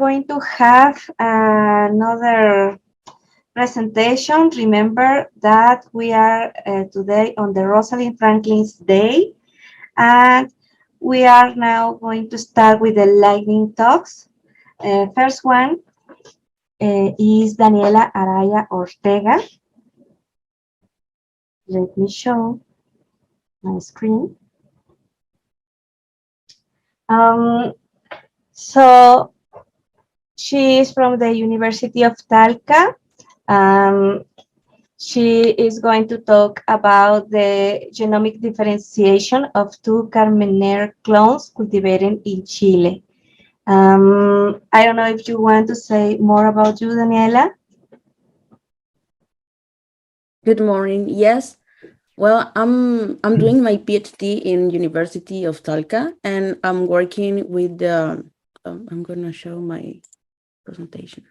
going to have another presentation. Remember that we are today on the Rosalind Franklin's Day, and we are now going to start with the lightning talks. First one is Daniela Araya Ortega. Let me show my screen. So she is from the University of Talca. She is going to talk about the genomic differentiation of two Carmener clones cultivated in Chile. I don't know if you want to say more about you, Daniela. Good morning. Yes. Well, I'm doing my PhD in University of Talca, and I'm working with the. I'm gonna show my presentation.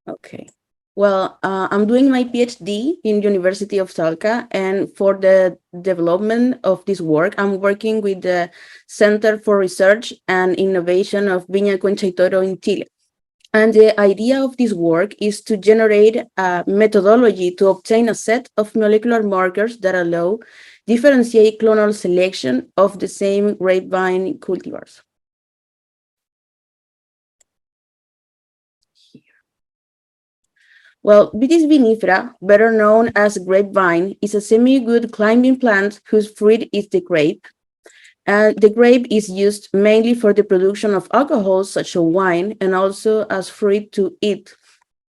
Okay. Well, I'm doing my PhD in University of Talca, and for the development of this work, I'm working with the Center for Research and Innovation of Viña Concha y Toro in Chile. And the idea of this work is to generate a methodology to obtain a set of molecular markers that allow differentiate clonal selection of the same grapevine cultivars. Well, Vitis vinifera, better known as grapevine, is a semi-good climbing plant whose fruit is the grape. And the grape is used mainly for the production of alcohols such as wine and also as fruit to eat.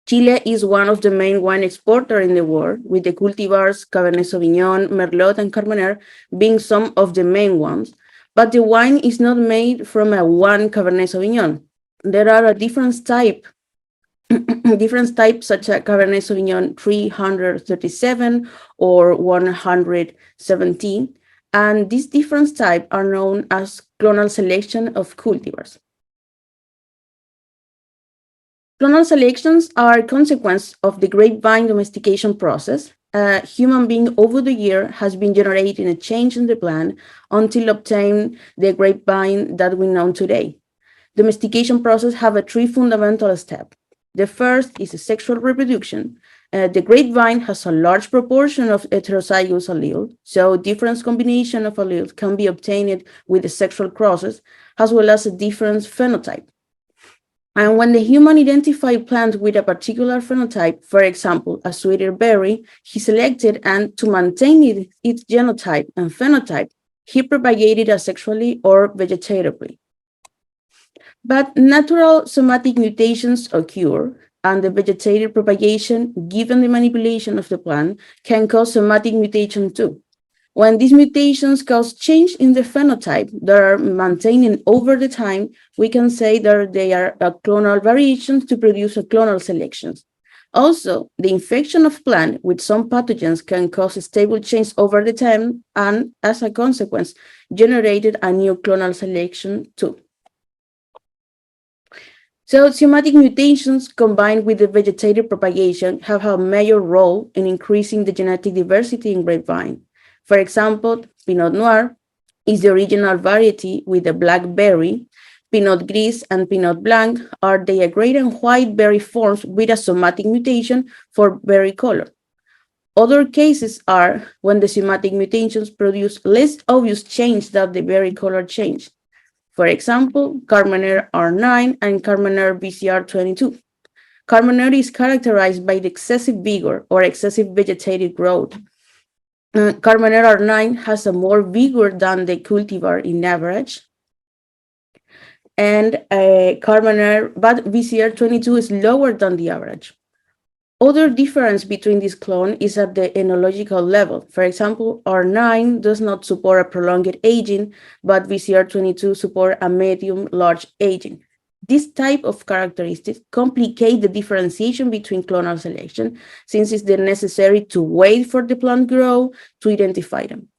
Chile is one of the main wine exporters in the world, with the cultivars Cabernet Sauvignon, Merlot, and Carmener being some of the main ones. But the wine is not made from a one Cabernet Sauvignon. There are a different types such as Cabernet Sauvignon 337 or 117, and these different types are known as clonal selection of cultivars. Clonal selections are a consequence of the grapevine domestication process. A human being over the year has been generating a change in the plant until obtain the grapevine that we know today. Domestication process have a three fundamental steps. The first is sexual reproduction. The grapevine has a large proportion of heterozygous allele, so different combination of alleles can be obtained with the sexual process, as well as a different phenotype. And when the human identified plant with a particular phenotype, for example, a sweeter berry, he selected and to maintain its genotype and phenotype, he propagated asexually or vegetatively. But natural somatic mutations occur, and the vegetative propagation, given the manipulation of the plant, can cause somatic mutation too. When these mutations cause change in the phenotype that are maintaining over the time, we can say that they are clonal variations to produce a clonal selections. Also, the infection of plant with some pathogens can cause a stable change over the time and, as a consequence, generated a new clonal selection too. So somatic mutations combined with the vegetative propagation have a major role in increasing the genetic diversity in grapevine. For example, Pinot Noir is the original variety with a black berry. Pinot Gris and Pinot Blanc are the gray and white berry forms with a somatic mutation for berry color. Other cases are when the somatic mutations produce less obvious change than the berry color change. For example, Carmener R9 and Carmener BCR22. Carmener is characterized by the excessive vigor or excessive vegetative growth. Carmener R9 has a more vigor than the cultivar in average. And Carmener, but BCR22 is lower than the average. Other difference between this clone is at the enological level. For example, R9 does not support a prolonged aging, but BCR22 support a medium-large aging. This type of characteristics complicate the differentiation between clonal selection, since it's necessary to wait for the plant grow to identify them.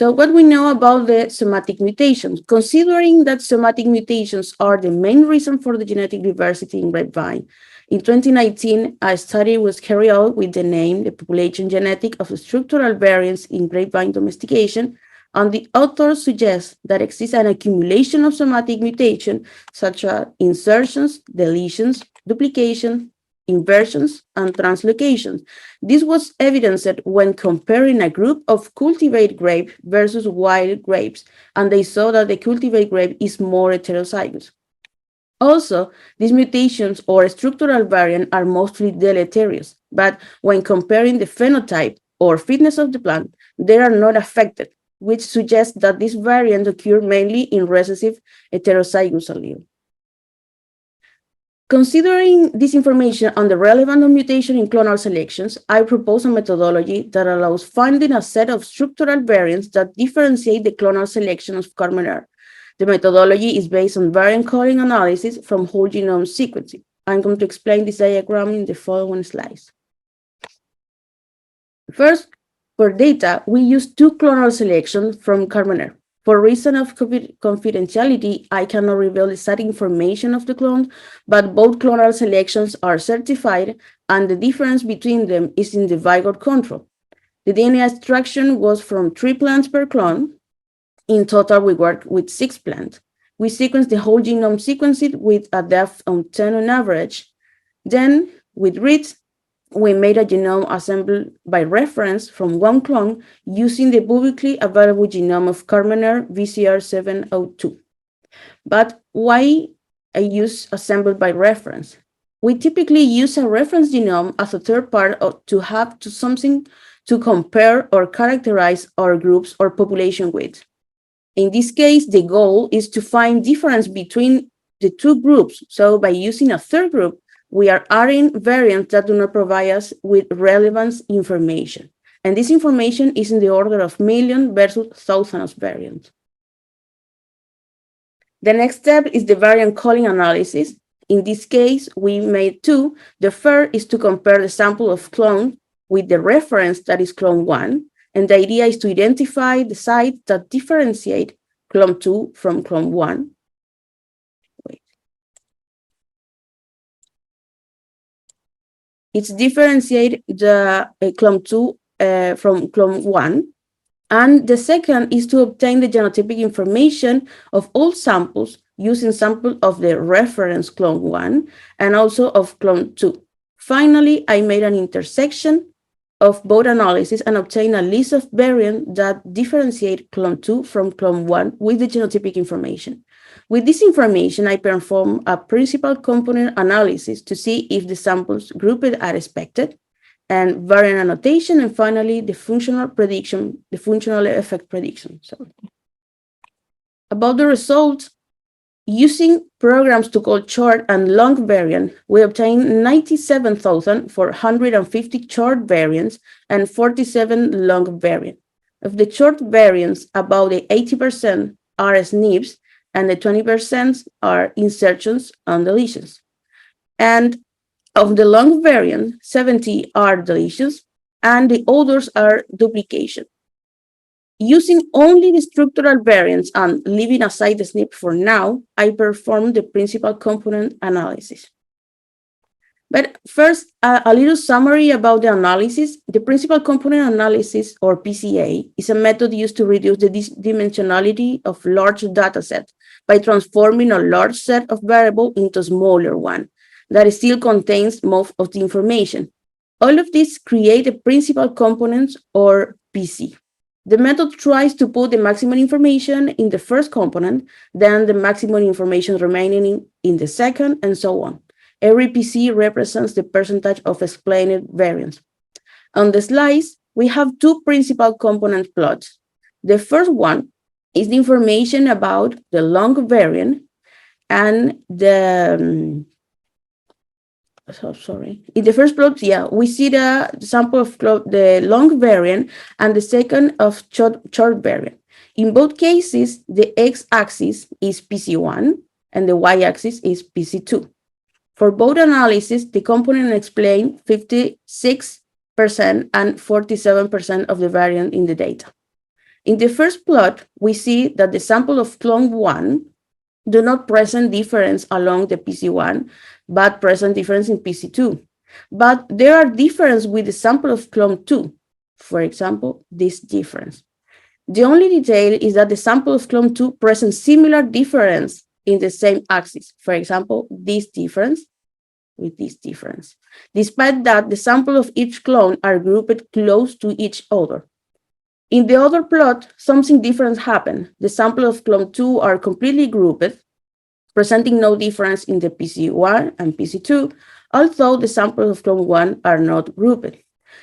So what we know about the somatic mutations, considering that somatic mutations are the main reason for the genetic diversity in grapevine, in 2019, a study was carried out with the name The Population Genetic of Structural Variants in Grapevine Domestication, and the authors suggest that exists an accumulation of somatic mutation, such as insertions, deletions, duplication, inversions, and translocations. This was evidenced when comparing a group of cultivated grape versus wild grapes, and they saw that the cultivated grape is more heterozygous. Also, these mutations or structural variants are mostly deleterious, but when comparing the phenotype or fitness of the plant, they are not affected, which suggests that these variants occur mainly in recessive heterozygous allele. Considering this information on the relevance of mutation in clonal selections, I propose a methodology that allows finding a set of structural variants that differentiate the clonal selection of Carmen. The methodology is based on variant calling analysis from whole genome sequencing. I'm going to explain this diagram in the following slides. First, for data, we use two clonal selections from Carmen. For reason of confidentiality, I cannot reveal the exact information of the clone, but both clonal selections are certified, and the difference between them is in the Vigor control. The DNA extraction was from 3 plants per clone. In total, we worked with 6 plants. We sequenced the whole genome sequenced with a depth of 10 on average. Then, with reads, we made a genome assembled by reference from one clone using the publicly available genome of Carmener VCR702. But why I use assembled by reference? We typically use a reference genome as a third part to have something to compare or characterize our groups or population with. In this case, the goal is to find difference between the two groups. So by using a third group, we are adding variants that do not provide us with relevant information. And this information is in the order of million versus thousands of variants. The next step is the variant calling analysis. In this case, we made 2. The first is to compare the sample of clone with the reference that is clone 1. And the idea is to identify the sites that differentiate clone 2 from clone 1. It's differentiate the clone 2 from clone 1. And the second is to obtain the genotypic information of all samples using sample of the reference clone 1 and also of clone 2. Finally, I made an intersection of both analysis and obtained a list of variants that differentiate clone 2 from clone 1 with the genotypic information. With this information, I perform a principal component analysis to see if the samples grouped are expected, and variant annotation, and finally the functional prediction, the functional effect prediction. So, about the results, using programs to call short and long variant, we obtained 97,450 short variants and 47 long variants. Of the short variants, about the 80% are SNPs, and the 20% are insertions and deletions. And of the long variant, 70 are deletions, and the others are duplication. Using only the structural variants and leaving aside the SNP for now, I performed the principal component analysis. But first, a little summary about the analysis. The principal component analysis, or PCA, is a method used to reduce the dimensionality of large data sets by transforming a large set of variables into a smaller one that still contains most of the information. All of this create a principal components, or PC. The method tries to put the maximum information in the first component, then the maximum information remaining in the second, and so on. Every PC represents the percentage of explained variance. On the slides, we have 2 principal component plots. The first one is the information about the long variant, and in the first plot, we see the sample of the long variant and the second of short variant. In both cases, the x-axis is PC1 and the y-axis is PC2. For both analysis, the component explain 56% and 47% of the variant in the data. In the first plot, we see that the sample of clone 1 do not present difference along the PC1, but present difference in PC2. But there are differences with the sample of clone 2. For example, this difference. The only detail is that the sample of clone 2 presents similar difference in the same axis. For example, this difference with this difference. Despite that, the sample of each clone are grouped close to each other. In the other plot, something different happened. The sample of clone 2 are completely grouped, presenting no difference in the PC1 and PC2, although the samples of clone 1 are not grouped.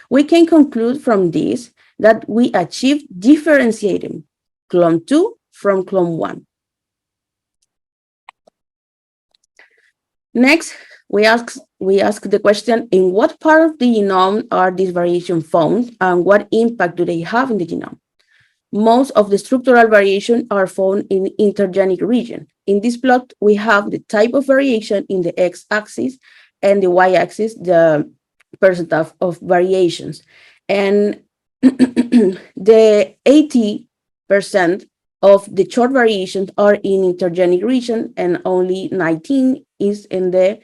We can conclude from this that we achieved differentiating clone 2 from clone 1. Next, we ask the question, in what part of the genome are these variations found and what impact do they have in the genome? Most of the structural variation are found in intergenic region. In this plot, we have the type of variation in the x-axis and the y-axis, the percentage of variations. And the 80% of the short variations are in intergenic region and only 19 is in the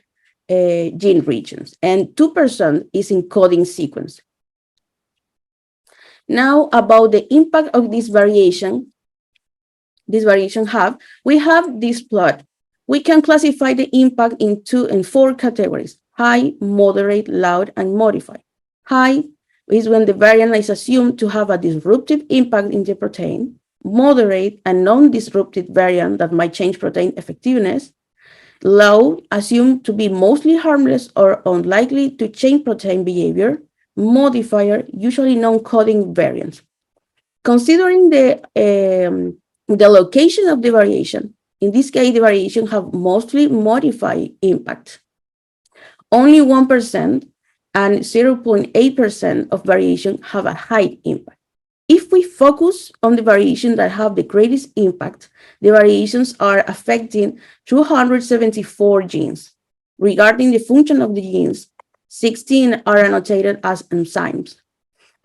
gene regions, and 2% is in coding sequence. Now, about the impact of this variation have, we have this plot. We can classify the impact in 4 categories: high, moderate, loud, and modified. High is when the variant is assumed to have a disruptive impact in the protein. Moderate, a non-disruptive variant that might change protein effectiveness. Low, assumed to be mostly harmless or unlikely to change protein behavior. Modifier, usually non-coding variants. Considering the location of the variation, in this case, the variation have mostly modified impact. Only 1% and 0.8% of variation have a high impact. If we focus on the variation that have the greatest impact, the variations are affecting 274 genes. Regarding the function of the genes, 16 are annotated as enzymes.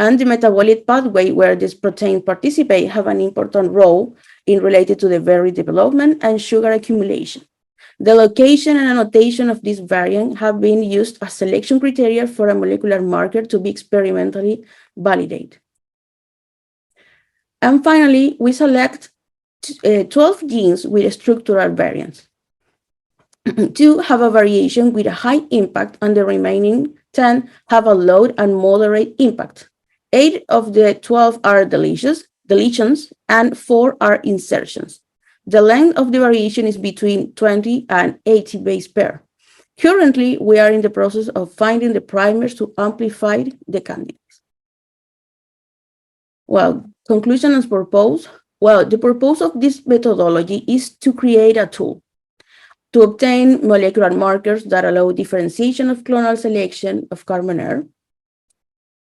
And the metabolic pathway where this protein participate have an important role in related to the berry development and sugar accumulation. The location and annotation of this variant have been used as selection criteria for a molecular marker to be experimentally validated. And finally, we select 12 genes with structural variants. 2 have a variation with a high impact, and the remaining 10 have a low and moderate impact. 8 of the 12 are deletions, and 4 are insertions. The length of the variation is between 20 and 80 base pair. Currently, we are in the process of finding the primers to amplify the candidates. Well, conclusion and purpose. Well, the purpose of this methodology is to create a tool to obtain molecular markers that allow differentiation of clonal selection of carbon air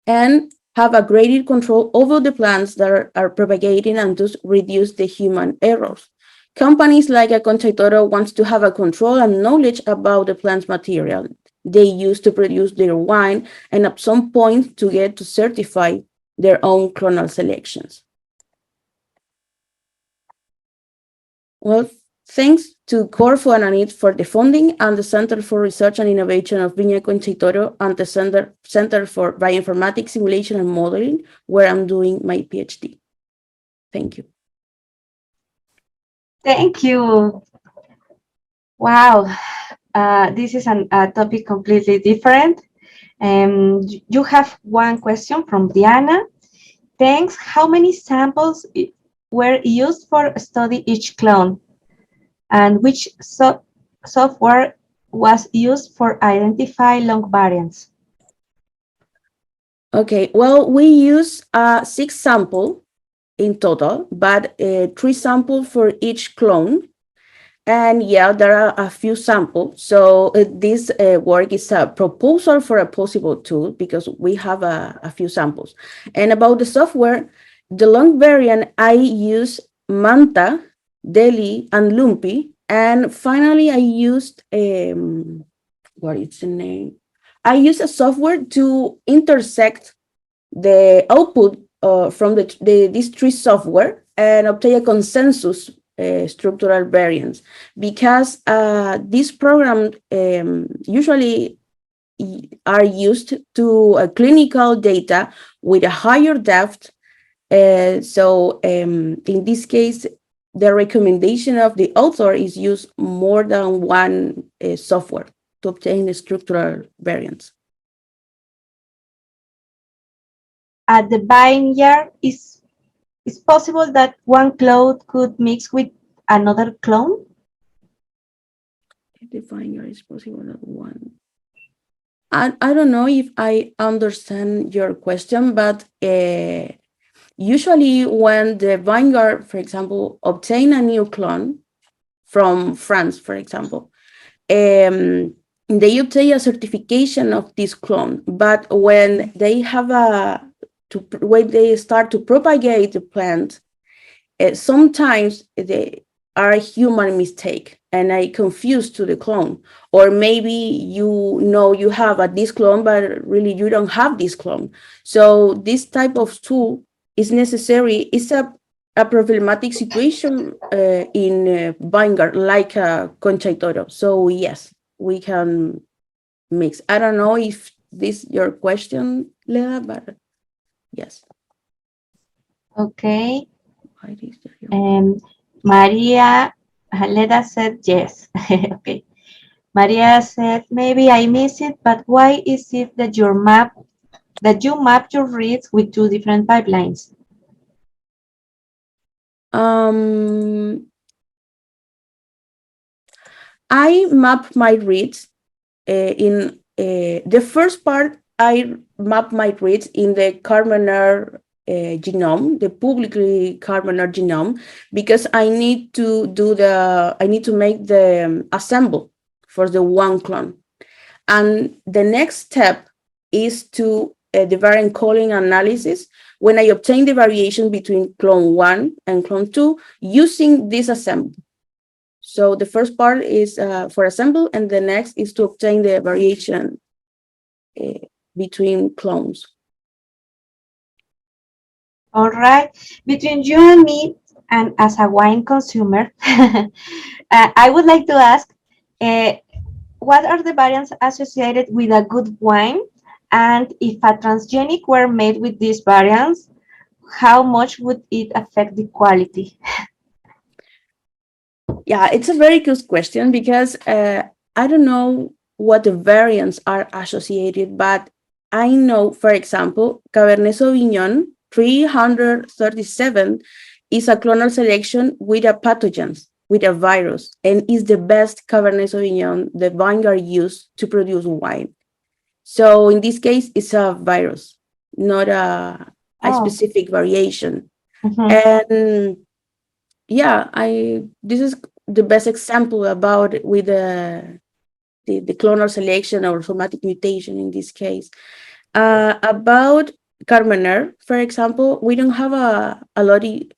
and have a greater control over the plants that are propagating and thus reduce the human errors. Companies like Concha y Toro wants to have a control and knowledge about the plant's material they use to produce their wine, and at some point to get to certify their own clonal selections. Well, thanks to Corfo and ANIT for the funding, and the Center for Research and Innovation of Viña Concha y Toro and the Center for Bioinformatics Simulation and Modeling, where I'm doing my PhD. Thank you. Thank you. Wow, this is a topic completely different. You have one question from Diana. Thanks. How many samples were used for study each clone? And which software was used for identify long variants? Okay, well, we use 6 samples in total, but 3 samples for each clone. And yeah, there are a few samples. So this work is a proposal for a possible tool because we have a few samples. And about the software, the long variant, I use Manta, Deli, and Lumpy. And finally, I used, what is the name? I use a software to intersect the output from these three software and obtain a consensus structural variance, because this program usually are used to clinical data with a higher depth. So in this case, the recommendation of the author is use more than one software to obtain the structural variance. At the Vineyard, is possible that one clone could mix with another clone? The Vineyard is possible that one. I don't know if I understand your question, but usually when the Vanguard, for example, obtain a new clone from France, for example, they obtain a certification of this clone. But when they have when they start to propagate the plant, sometimes they are a human mistake and I confuse to the clone, or maybe you have this clone, but really you don't have this clone. So this type of tool is necessary. It's a problematic situation in Vanguard, like Concha y Toro. So yes, we can mix. I don't know if this is your question, Lea, but yes. Okay. Why is there Maria Leda said yes. Okay. Maria said, maybe I miss it, but why is it that you map your reads with two different pipelines? I map my reads in the first part. I map my reads in the Carbonar genome, the publicly Carbonar genome, because I need to make the assemble for the one clone. And the next step is to the variant calling analysis, when I obtain the variation between clone 1 and clone 2 using this assemble. So the first part is for assemble, and the next is to obtain the variation between clones. All right. Between you and me, and as a wine consumer, I would like to ask, what are the variants associated with a good wine? And if a transgenic were made with these variants, how much would it affect the quality? Yeah, it's a very good question, because I don't know what the variants are associated, but I know, for example, Cabernet Sauvignon 337 is a clonal selection with a pathogen, with a virus, and is the best Cabernet Sauvignon the Vanguard used to produce wine. So in this case, it's a virus, not a specific variation. And yeah, this is the best example about with the clonal selection or somatic mutation in this case. About Carmener, for example, we don't have a lot of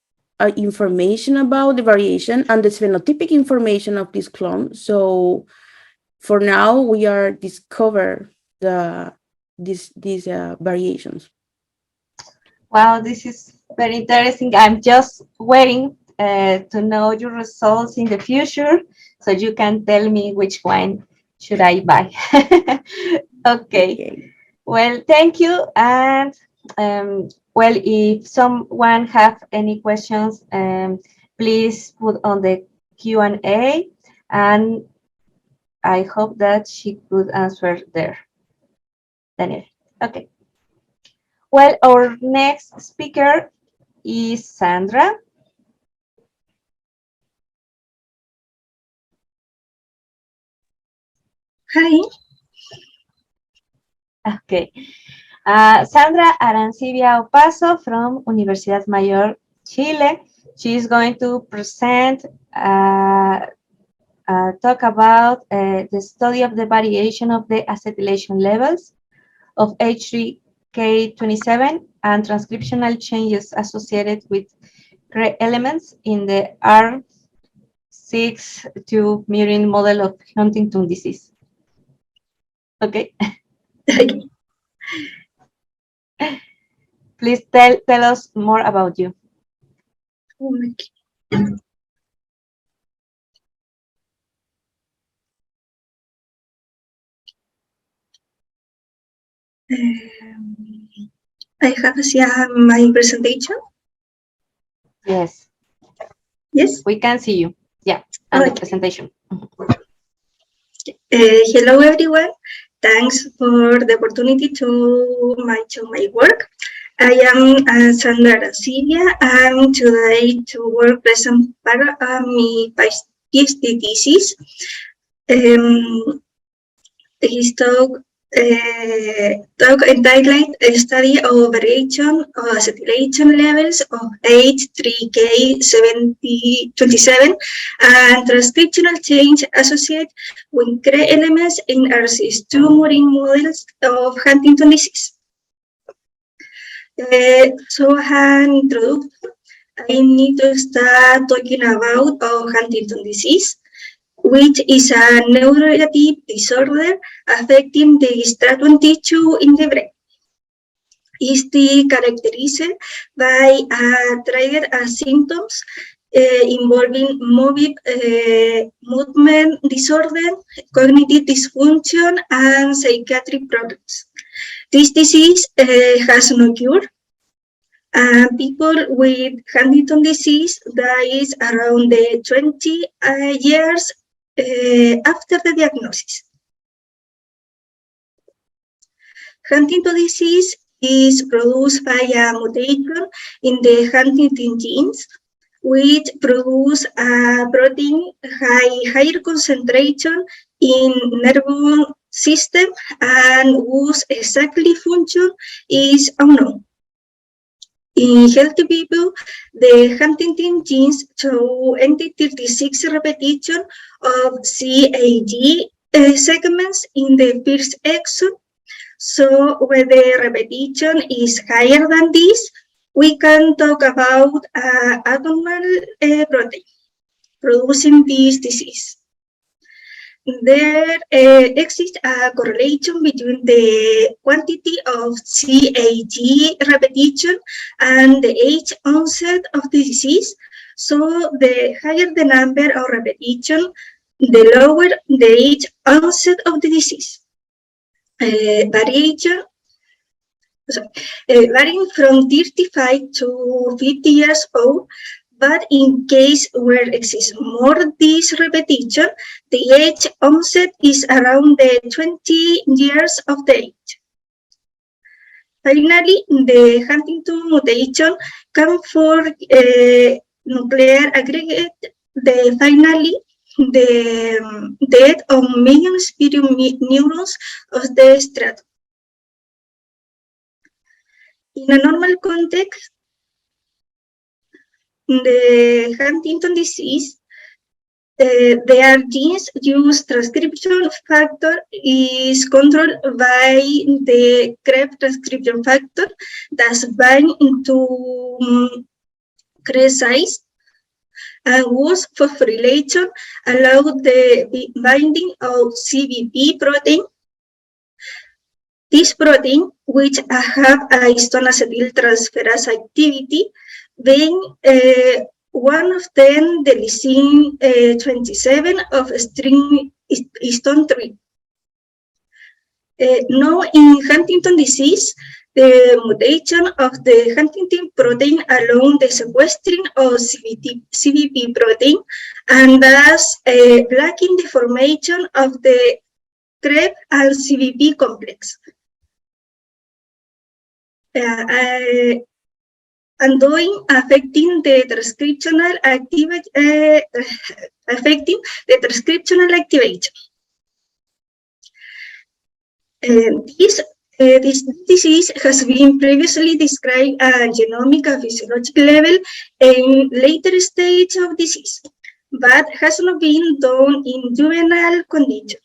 information about the variation and the phenotypic information of this clone. So for now, we are discover these variations. Wow, this is very interesting. I'm just waiting to know your results in the future, so you can tell me which wine should I buy. Okay. Well, thank you. And well, if someone have any questions, please put on the Q&A, and I hope that she could answer there. Daniel. Okay. Well, our next speaker is Sandra. Hi. Okay. Sandra Arancibia Opaso from Universidad Mayor, Chile. She is going to present, talk about the study of the variation of the acetylation levels of H3K27 and transcriptional changes associated with elements in the R6-2 murine model of Huntington disease. Okay. Please tell us more about you. Okay. I have seen my presentation. Yes, Yes. we can see you. Yeah, and the Okay. presentation. Hello, everyone. Thanks for the opportunity to show my work. I am Sandra Silvia, and today to work present para my PhD thesis. His talk entitled a study of variation of acetylation levels of H3K27 and transcriptional change associated with CRE elements in RCS2 murine models of Huntington disease. So an introduction, I need to start talking about Huntington disease, which is a neurodegenerative disorder affecting the striatum tissue in the brain. Is characterized by triad symptoms involving movement disorder, cognitive dysfunction, and psychiatric problems. This disease has no cure. People with Huntington disease dies around the 20 years after the diagnosis. Huntington disease is produced by a mutation in the Huntington genes, which produce a protein higher concentration in nervous system and whose exactly function is unknown. In healthy people, the Huntington genes show 36 repetition of CAG segments in the first exon. So when the repetition is higher than this, we can talk about abnormal protein producing this disease. There exists a correlation between the quantity of CAG repetition and the age onset of the disease. So the higher the number of repetition, the lower the age onset of the disease. Varying from 35 to 50 years old, but in case where exists more this repetition, the age onset is around the 20 years of age. Finally, the Huntington mutation can for nuclear aggregate finally the death of million spirit neurons of the stratum. In a normal context, the Huntington disease, their genes use transcription factor is controlled by the CREB transcription factor that's bind into CRE size, and whose phosphorylation allow the binding of CBP protein. This protein, which have a histone acetyltransferase activity, being one of them the lysine 27 of string histone 3. Now in Huntington disease, the mutation of the Huntington protein along the sequestering of CBP protein, and thus blocking the formation of the CREB and CBP complex. Affecting the transcriptional activation. This disease has been previously described at genomic and physiological level in later stage of disease, but has not been done in juvenile condition.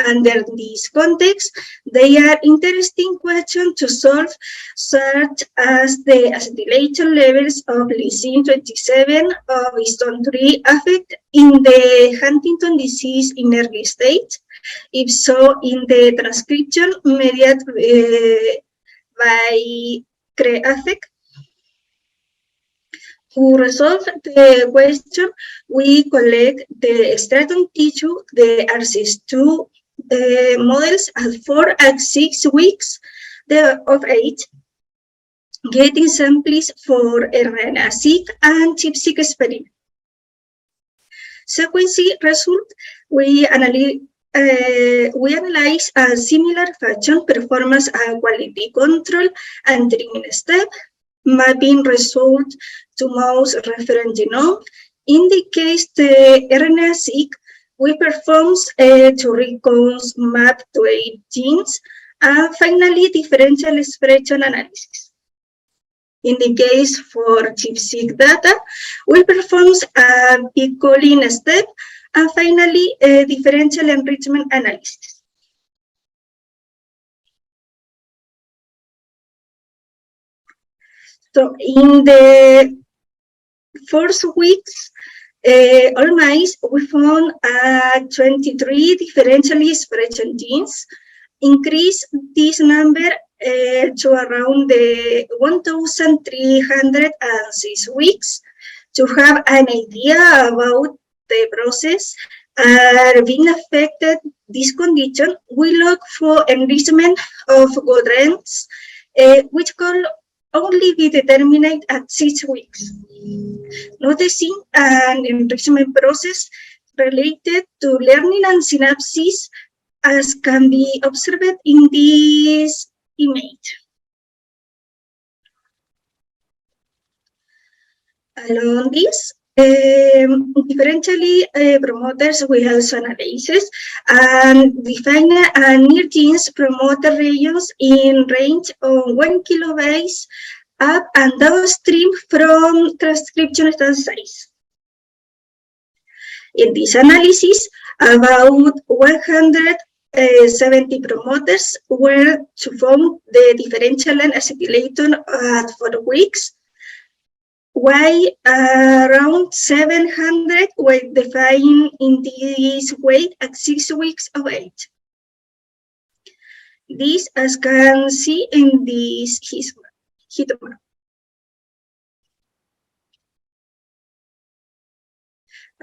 Under this context, there are interesting questions to solve, such as the acetylation levels of lysine 27 of histone 3 affect in the Huntington disease in early stage. If so, in the transcription mediated by CRE affect. To resolve the question, we collect the stratum tissue, the RCS2 models at 4 and 6 weeks of age, getting samples for RNA-seq and ChIP-seq experiment. Sequencing result, we analyze a similar fashion performance and quality control and training step, mapping result to mouse reference genome. In the case the RNA-seq, we perform to recones map to 8 genes, and finally differential expression analysis. In the case for ChIP-seq data, we perform a big calling step, and finally a differential enrichment analysis. So in the first weeks, all mice, we found 23 differentially expression genes. Increase this number to around the 1,306 weeks to have an idea about the process being affected. This condition, we look for enrichment of quadrants, which can only be determined at 6 weeks. Noticing an enrichment process related to learning and synapses, as can be observed in this image. Along this, differentially promoters we also analyze and define near genes promoter regions in range of 1 kilobase up and downstream from transcription size. In this analysis, about 170 promoters were to form the differential and acetylaton at 4 weeks, while around 700 were defined in this way at 6 weeks of age. This, as can see in this heat map.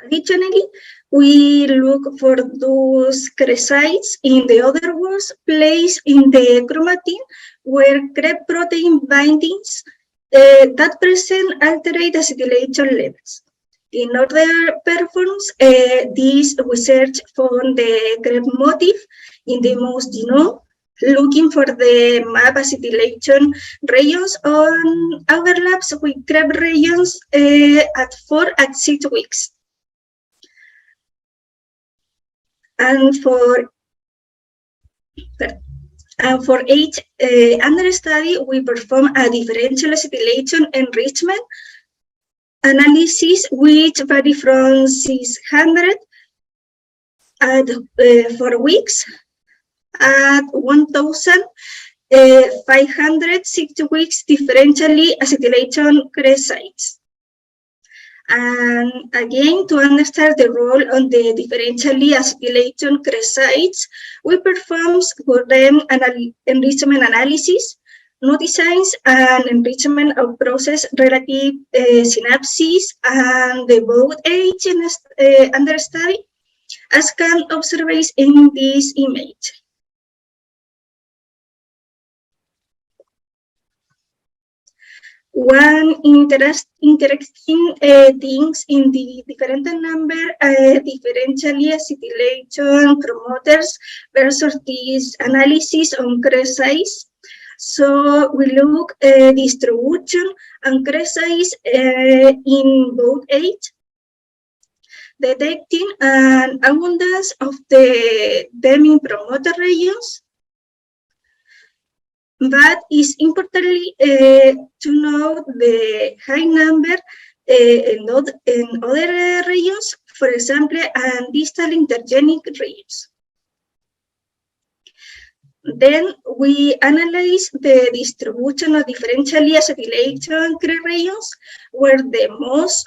Additionally, we look for those sites, in the other words, placed in the chromatin where CREB protein bindings that present altered acetylation levels. In order performs this research found the CREB motif in the mouse genome, looking for the map acetylation regions on overlaps with CREB regions at 4 and 6 weeks. And for each understudy, we perform a differential acetylation enrichment analysis, which vary from 600 at 4 weeks at 1,560 weeks differentially acetylation sites. And again, to understand the role on the differentially acetylation sites, we perform enrichment analysis, notices an enrichment of process relative synapses and the both age and understudy, as can observe in this image. One interesting things in the different number differentially acetylation promoters versus this analysis on CRE size. So we look distribution and CRE size in both age, detecting an abundance of the Deming promoter regions. But it's importantly to know the high number in other regions, for example, and distal intergenic regions. Then we analyze the distribution of differentially acetylation regions, where the most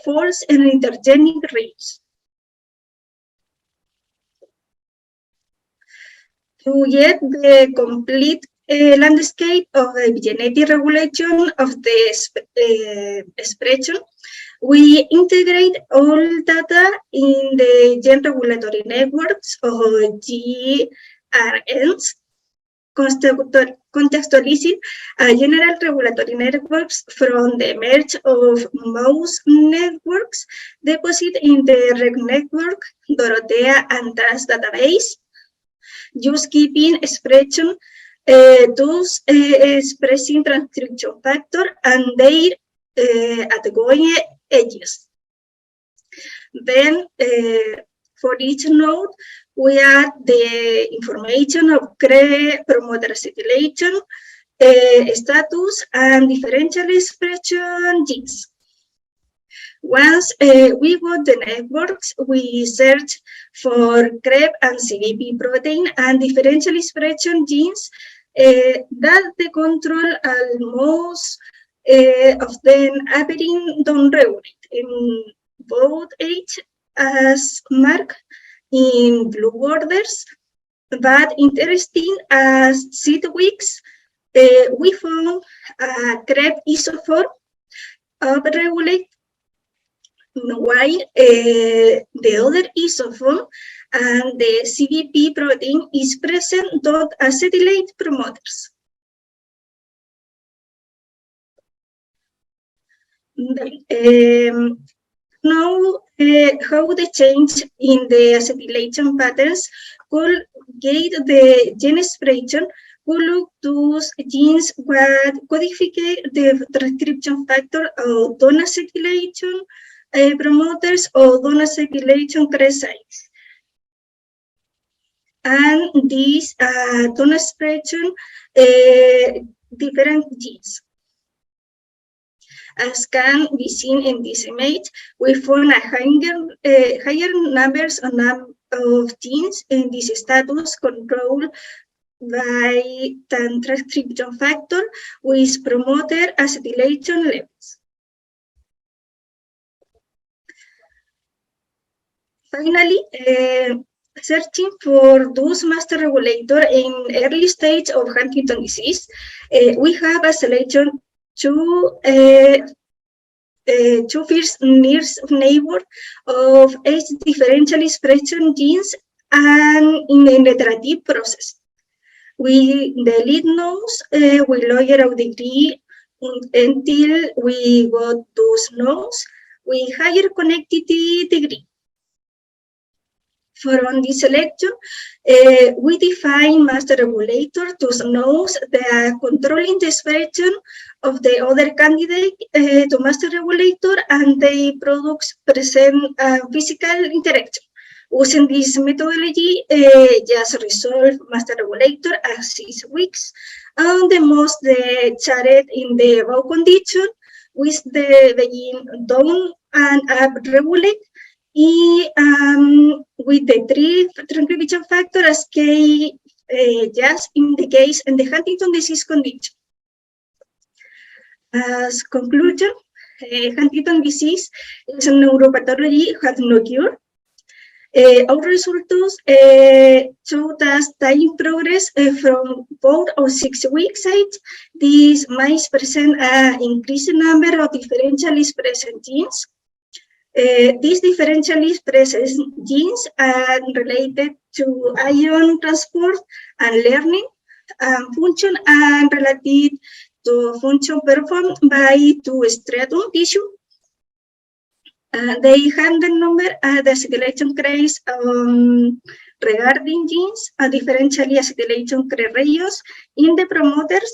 falls in intergenic regions. To get the complete landscape of genetic regulation of the expression, we integrate all data in the gene regulatory networks or GRNs, contextualizing general regulatory networks from the merge of mouse networks deposited in the reg network, Dorothea and TRAS database, just keeping expression, those expressing transcription factor and their outgoing edges. Then, for each node, we add the information of CRE promoter acetylation, status, and differential expression genes. Once we got the networks, we search for CREB and CBP protein and differential expression genes that the control almost of them appearing downregulate in both age as marked in blue borders, but interesting as 6 weeks, we found a CREB isoform upregulate, while the other isoform and the CBP protein is present dot acetylate promoters. Now, how the change in the acetylation patterns could guide the gene expression, could look those genes what codify the transcription factor of non-acetylation promoters or non-acetylation CRE sites. And these non-expression different genes. As can be seen in this image, we found a higher numbers of genes in this status controlled by the transcription factor with promoter acetylation levels. Finally, searching for those master regulator in early stage of Huntington disease, we have a selection two first nearest neighbor of age differential expression genes and in the iterative process. We delete nodes with lower degree until we got those nodes with higher connectivity degree. From this selection, we define master regulator to nodes that are controlling the expression of the other candidate to master regulator and the products present physical interaction. Using this methodology, just resolve master regulator at 6 weeks, and the most charted in the above condition with the begin down and up regulate. With the 3 transcription factor as K just in the case in the Huntington disease condition. As conclusion, Huntington disease is a neuropathology has no cure. Our results show that time progress from 4 or 6 weeks age. This might present an increasing number of differential expression genes. These differential expression genes are related to ion transport and learning function and related to function performed by two striatum tissue. They have the number the acetylation craze regarding genes differentially acetylation regions in the promoters.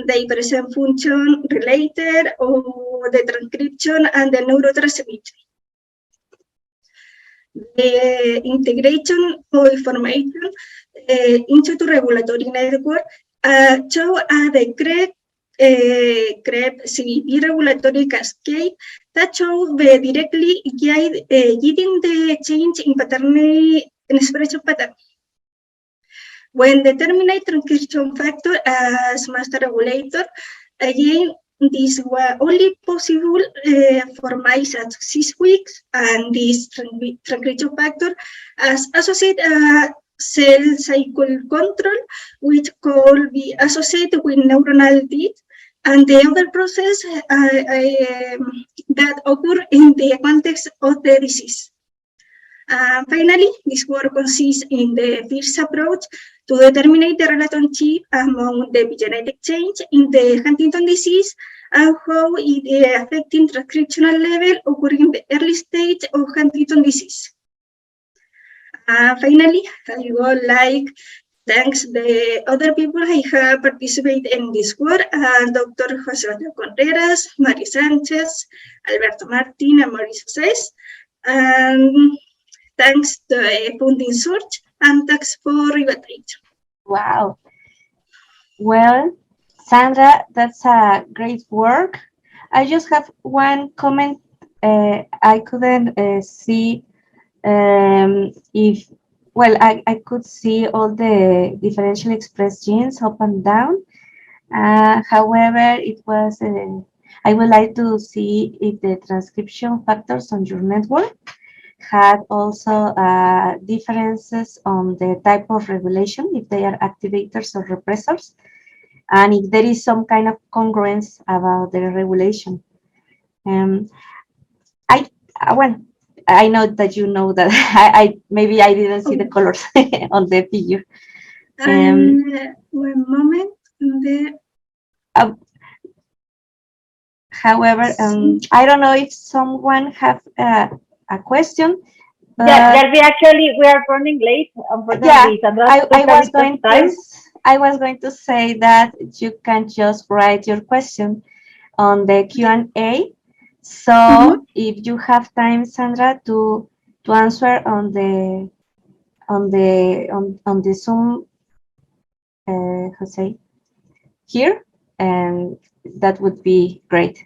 They present function related or the transcription and the neurotransmission. The integration of information into the regulatory network show the CREB CBP regulatory cascade that show directly guiding the change in paternity in expression pattern. When determining transcription factor as master regulator, again, this was only possible for mice at 6 weeks, and this transcription factor as associated cell cycle control, which could be associated with neuronal death, and the other process that occur in the context of the disease. Finally, this work consists in the first approach to determine the relationship among the epigenetic change in the Huntington disease and how it is affecting transcriptional level occurring in the early stage of Huntington disease. Finally, I would like thanks the other people who have participated in this work, Dr. Jose Contreras, Mari Sanchez, Alberto Martin, and Mauricio Saez. And thanks to the funding source, and thanks for evaluation. Wow. Well, Sandra, that's a great work. I just have one comment. I couldn't see if, well, I could see all the differentially expressed genes up and down. However, it was, I would like to see if the transcription factors on your network had also differences on the type of regulation, if they are activators or repressors, and if there is some kind of congruence about the regulation. Well, I know that you know that I maybe I didn't see the colors on the figure. One moment. However, I don't know if someone have a question. Yeah, actually, we are running late. Unfortunately, yeah, I was going to say that you can just write your question on the Q&A. So if you have time, Sandra, to answer on the Zoom, Jose, here, and that would be great.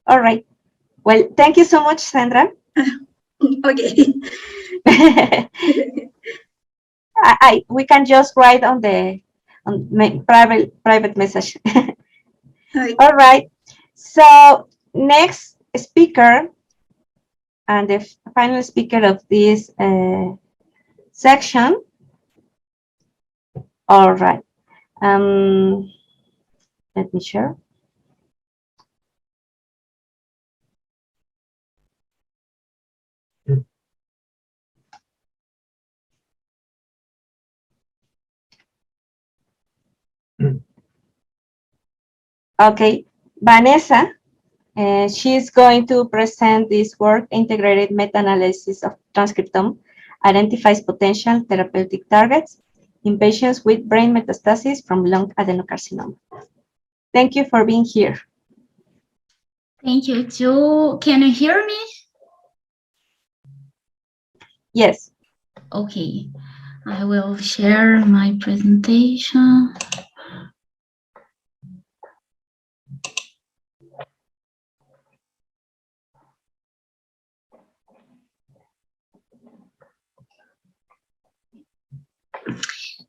All right. Well, thank you so much, Sandra. Okay. We can just write on private message. All right. So next speaker and the final speaker of this section. All right. Let me share. Okay, Vanessa, she's going to present this work, integrated meta-analysis of transcriptome, identifies potential therapeutic targets in patients with brain metastasis from lung adenocarcinoma. Thank you for being here. Thank you, too. Can you hear me? Yes. Okay, I will share my presentation.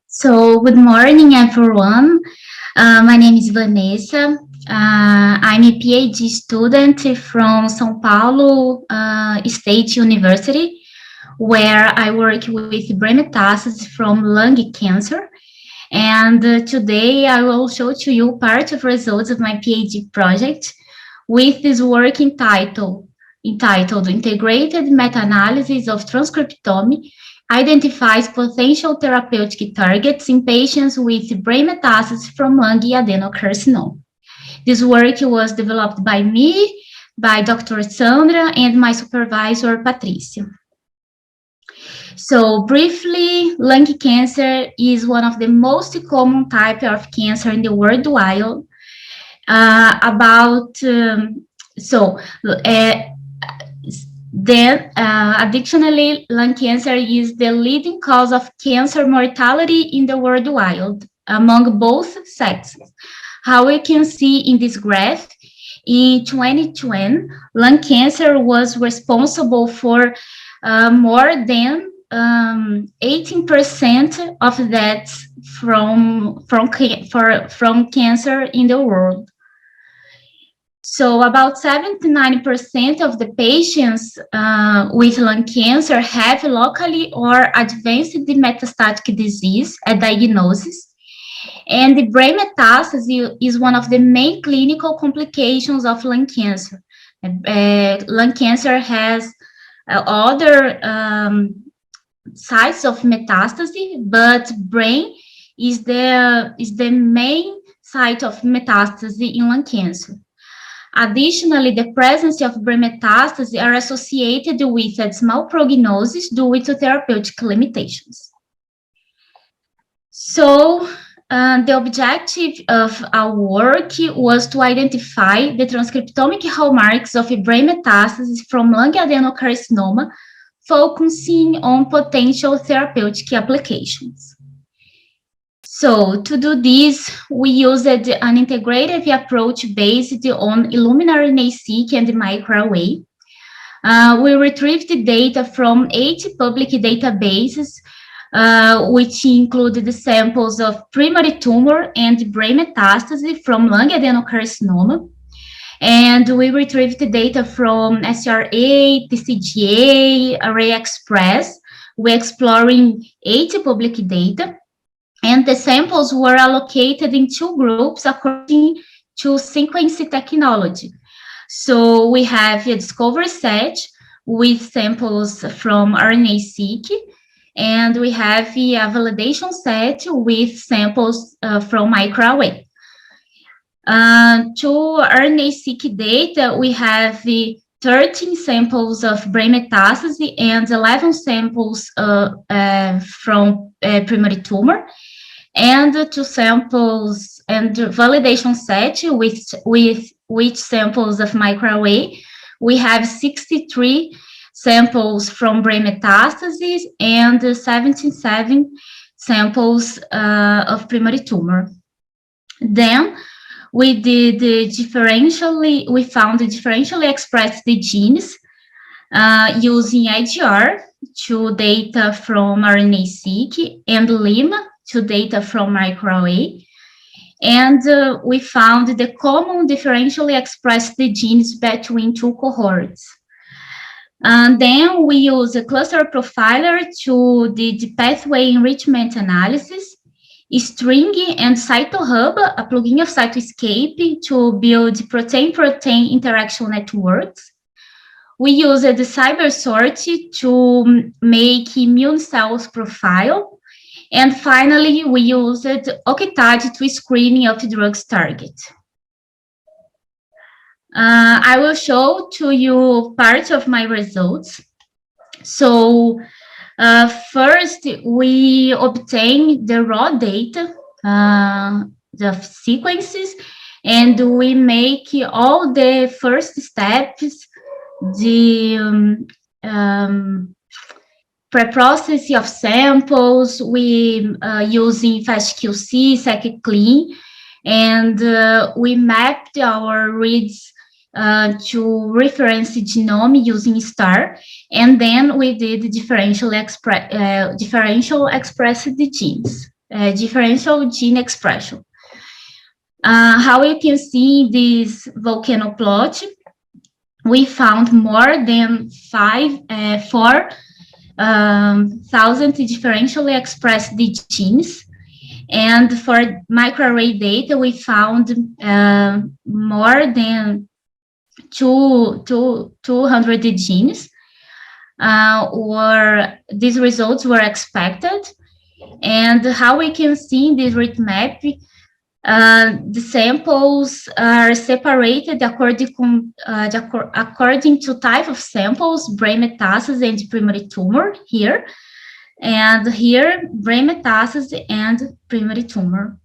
So, good morning, everyone. My name is Vanessa. I'm a PhD student from São Paulo State University, where I work with brain metastases from lung cancer. And today I will show to you part of results of my PhD project with this work entitled Integrated Meta-Analysis of Transcriptome Identifies Potential Therapeutic Targets in Patients with Brain Metastases from Lung Adenocarcinoma. This work was developed by me, by Dr. Sandra, and my supervisor, Patricia. So briefly, lung cancer is one of the most common type of cancer in the world. Additionally, lung cancer is the leading cause of cancer mortality in the world among both sexes. How we can see in this graph, in 2020, lung cancer was responsible for more than 18% of deaths from cancer in the world. So about 79% of the patients with lung cancer have locally or advanced metastatic disease at diagnosis. And the brain metastasis is one of the main clinical complications of lung cancer. Lung cancer has other sites of metastasis, but brain is the main site of metastasis in lung cancer. Additionally, the presence of brain metastases are associated with a small prognosis due to therapeutic limitations. So, the objective of our work was to identify the transcriptomic hallmarks of brain metastases from lung adenocarcinoma, focusing on potential therapeutic applications. So to do this, we used an integrative approach based on Illumina RNA-seq and microarray. We retrieved the data from 8 public databases, which included the samples of primary tumor and brain metastasis from lung adenocarcinoma. And we retrieved the data from SRA, TCGA, ArrayExpress. We're exploring 8 public data. And the samples were allocated in 2 groups according to sequence technology. So we have a discovery set with samples from RNA-seq, and we have a validation set with samples from microarray. To RNA-seq data, we have 13 samples of brain metastasis and 11 samples from primary tumor, and 2 samples and validation set with samples of microarray. We have 63 samples from brain metastases and 77 samples of primary tumor. Then we did we found differentially expressed the genes using IGR to data from RNA-seq and LIMA to data from microarray, and we found the common differentially expressed genes between 2 cohorts. And then we use a cluster profiler to the pathway enrichment analysis, string and CytoHub, a plugin of Cytoscape to build protein-protein interaction networks. We used the CyberSort to make immune cells profile. And finally, we used Octad to screen of the drug's target. I will show to you part of my results. So first, we obtain the raw data, the sequences, and we make all the first steps, the pre-processing of samples, we using FastQC, scClean, and we mapped our reads to reference genome using STAR, and then we did differential expressed genes, differential gene expression. How you can see in this volcano plot, we found more than 4,000 differentially expressed genes. And for microarray data, we found more than 200 genes, these results were expected. And how we can see in this rate map, the samples are separated according to type of samples, brain metastasis and primary tumor here. And here, brain metastasis and primary tumor.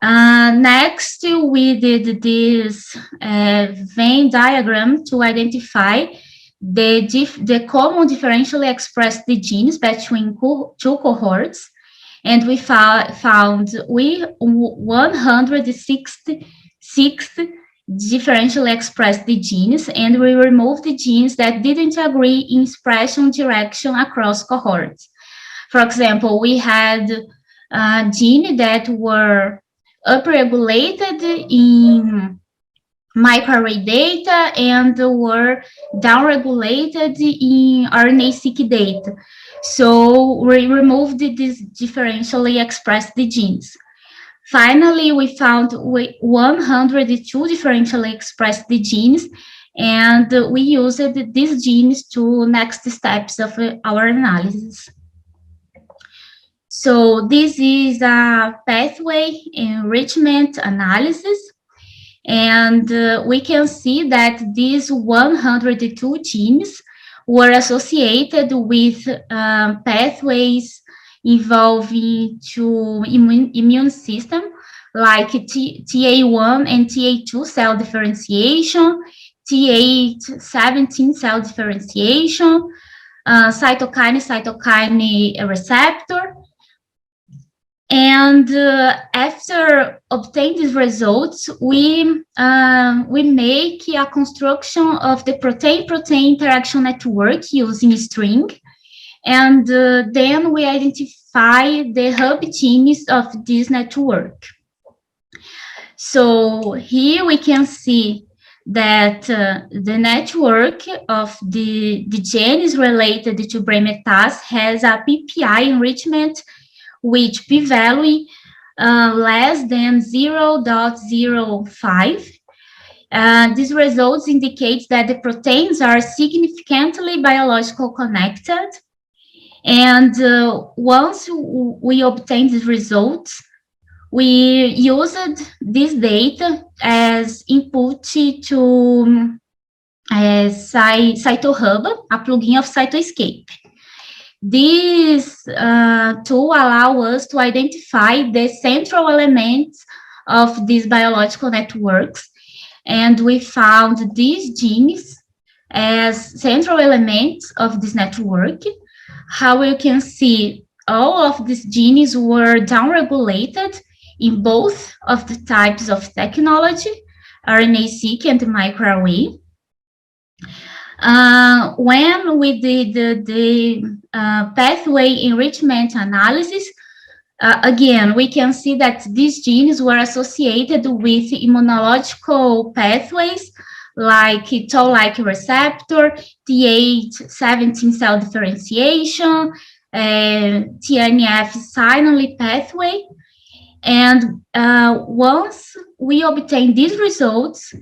Next, we did this Venn diagram to identify the common differentially expressed genes between 2 cohorts. And we found 166 differentially expressed genes, and we removed the genes that didn't agree in expression direction across cohorts. For example, we had genes that were upregulated in microarray data and were downregulated in RNA-seq data. So we removed these differentially expressed genes. Finally, we found 102 differentially expressed genes, and we used these genes to next steps of our analysis. So this is a pathway enrichment analysis, and we can see that these 102 genes were associated with pathways involving to immune system, like TA1 and TA2 cell differentiation, T8-17 cell differentiation, cytokine receptor. And after obtaining these results, we make a construction of the protein-protein interaction network using string, and then we identify the hub genes of this network. So here we can see that the network of the genes related to brain metastasis has a PPI enrichment which p-value less than 0.05. These results indicate that the proteins are significantly biologically connected. And once we obtain these results, we used this data as input to CytoHub, a plugin of Cytoscape. This tool allows us to identify the central elements of these biological networks, and we found these genes as central elements of this network. How you can see all of these genes were downregulated in both of the types of technology, RNA-seq and microarray. When we did the pathway enrichment analysis, again, we can see that these genes were associated with immunological pathways like toll-like receptor, T8-17 cell differentiation, TNF signaling pathway. And once we obtain these results,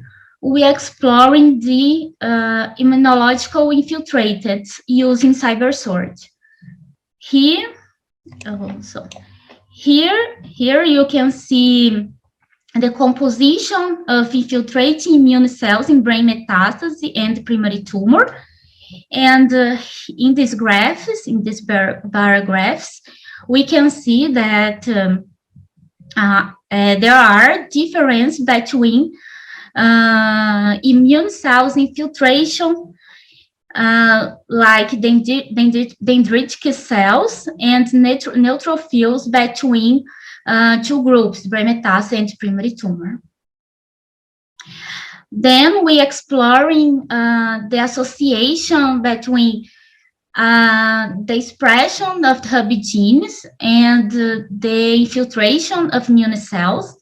we are exploring the immunological infiltrated using CyberSort. Here you can see the composition of infiltrating immune cells in brain metastasis and primary tumor. And in these graphs, in these bar graphs, we can see that there are differences between immune cells infiltration, like dendritic cells and neutrophils between two groups, brain metastasis and primary tumor. Then we exploring the association between the expression of the hub genes and the infiltration of immune cells.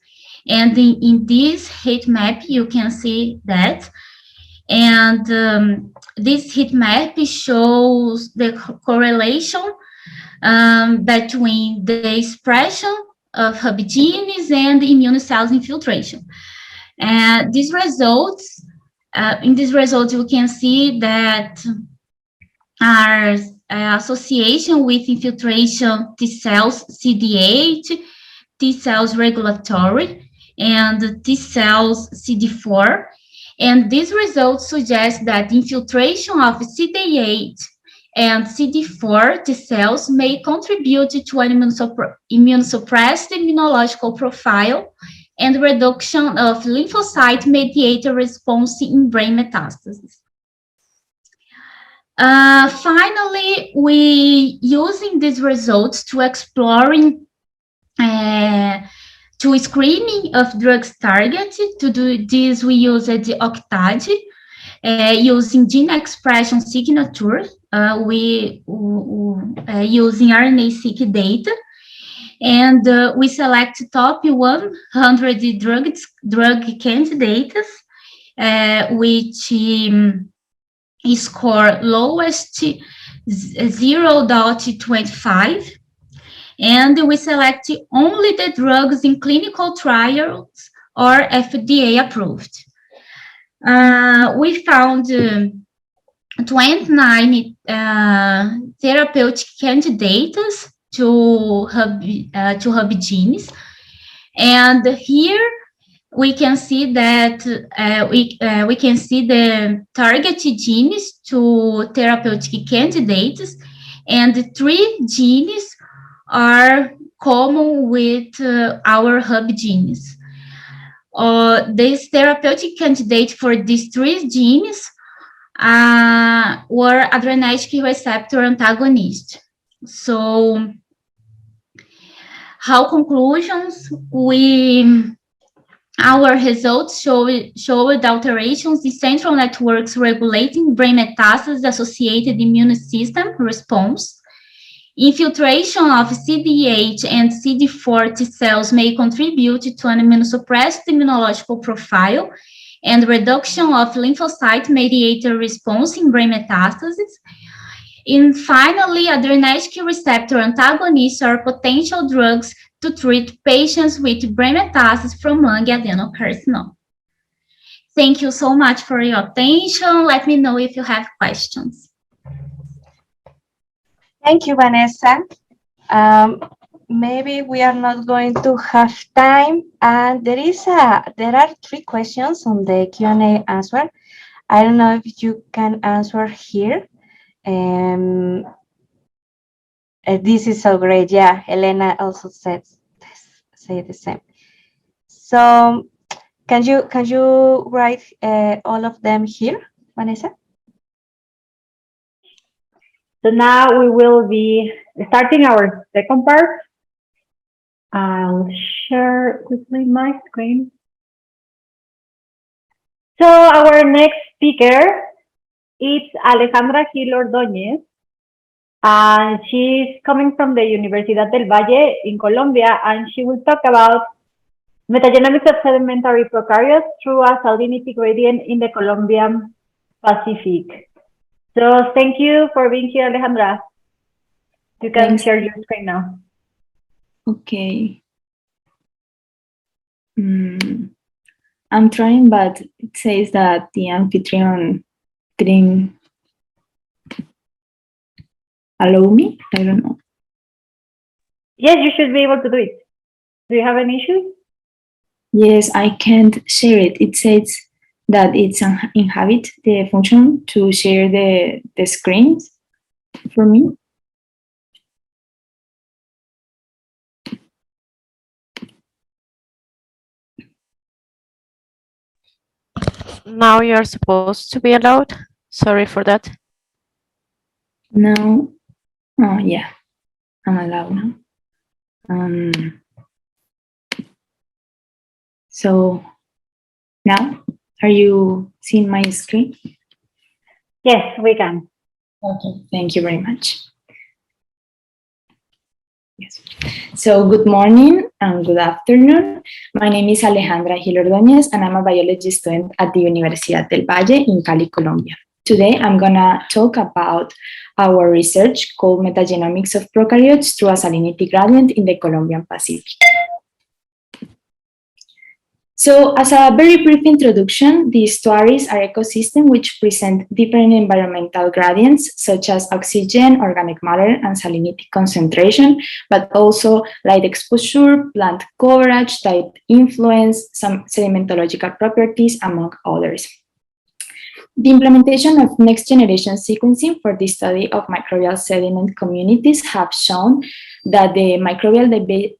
And in this heat map, you can see that. And this heat map shows the correlation between the expression of hub genes and immune cells infiltration. And these results, in these results, you can see that our association with infiltration T cells CD8, T cells regulatory, and T cells CD4. And these results suggest that infiltration of CD8 and CD4 T cells may contribute to an immunosuppressed immunological profile and reduction of lymphocyte-mediated response in brain metastases. Finally, we using these results to exploring to screening of drugs target. To do this, we used the Octad using gene expression signature. We using RNA-seq data. And we select top 100 drug candidates, which score lowest 0.25. And we select only the drugs in clinical trials or FDA approved. We found 29 therapeutic candidates to hub genes, and here we can see that we can see the target genes to therapeutic candidates, and 3 genes are common with our hub genes. This therapeutic candidate for these 3 genes were adrenergic receptor antagonists. So, how conclusions? Our results showed alterations in central networks regulating brain metastasis-associated immune system response. Infiltration of CD8 and CD4 T cells may contribute to an immunosuppressed immunological profile and reduction of lymphocyte-mediated response in brain metastases. And finally, adrenergic receptor antagonists are potential drugs to treat patients with brain metastases from lung adenocarcinoma. Thank you so much for your attention. Let me know if you have questions. Thank you, Vanessa. Maybe we are not going to have time, and there are 3 questions on the Q&A answer. I don't know if you can answer here. This is so great. Yeah, Elena also say the same. So, can you write all of them here, Vanessa? So now we will be starting our second part. I'll share quickly my screen. So our next speaker is Alejandra Gil Ordóñez. And she's coming from the Universidad del Valle in Colombia, and she will talk about metagenomics of sedimentary prokaryotes through a salinity gradient in the Colombian Pacific. So thank you for being here, Alejandra. You can share your screen now. Okay. I'm trying, but it says that the amphitryon didn't allow me. I don't know. Yes, you should be able to do it. Do you have any issues? Yes, I can't share it. It says that it's inhabit the function to share the screens for me. Now you're supposed to be allowed. Sorry for that. Now, oh yeah, I'm allowed now. So now, are you seeing my screen? Yes, we can. Okay, thank you very much. Yes. So good morning and good afternoon. My name is Alejandra Gil Ordóñez, and I'm a biology student at the Universidad del Valle in Cali, Colombia. Today, I'm gonna talk about our research called Metagenomics of Prokaryotes through a Salinity Gradient in the Colombian Pacific. So as a very brief introduction, the estuaries are ecosystems which present different environmental gradients, such as oxygen, organic matter, and salinity concentration, but also light exposure, plant coverage, type influence, some sedimentological properties, among others. The implementation of next-generation sequencing for the study of microbial sediment communities have shown that the microbial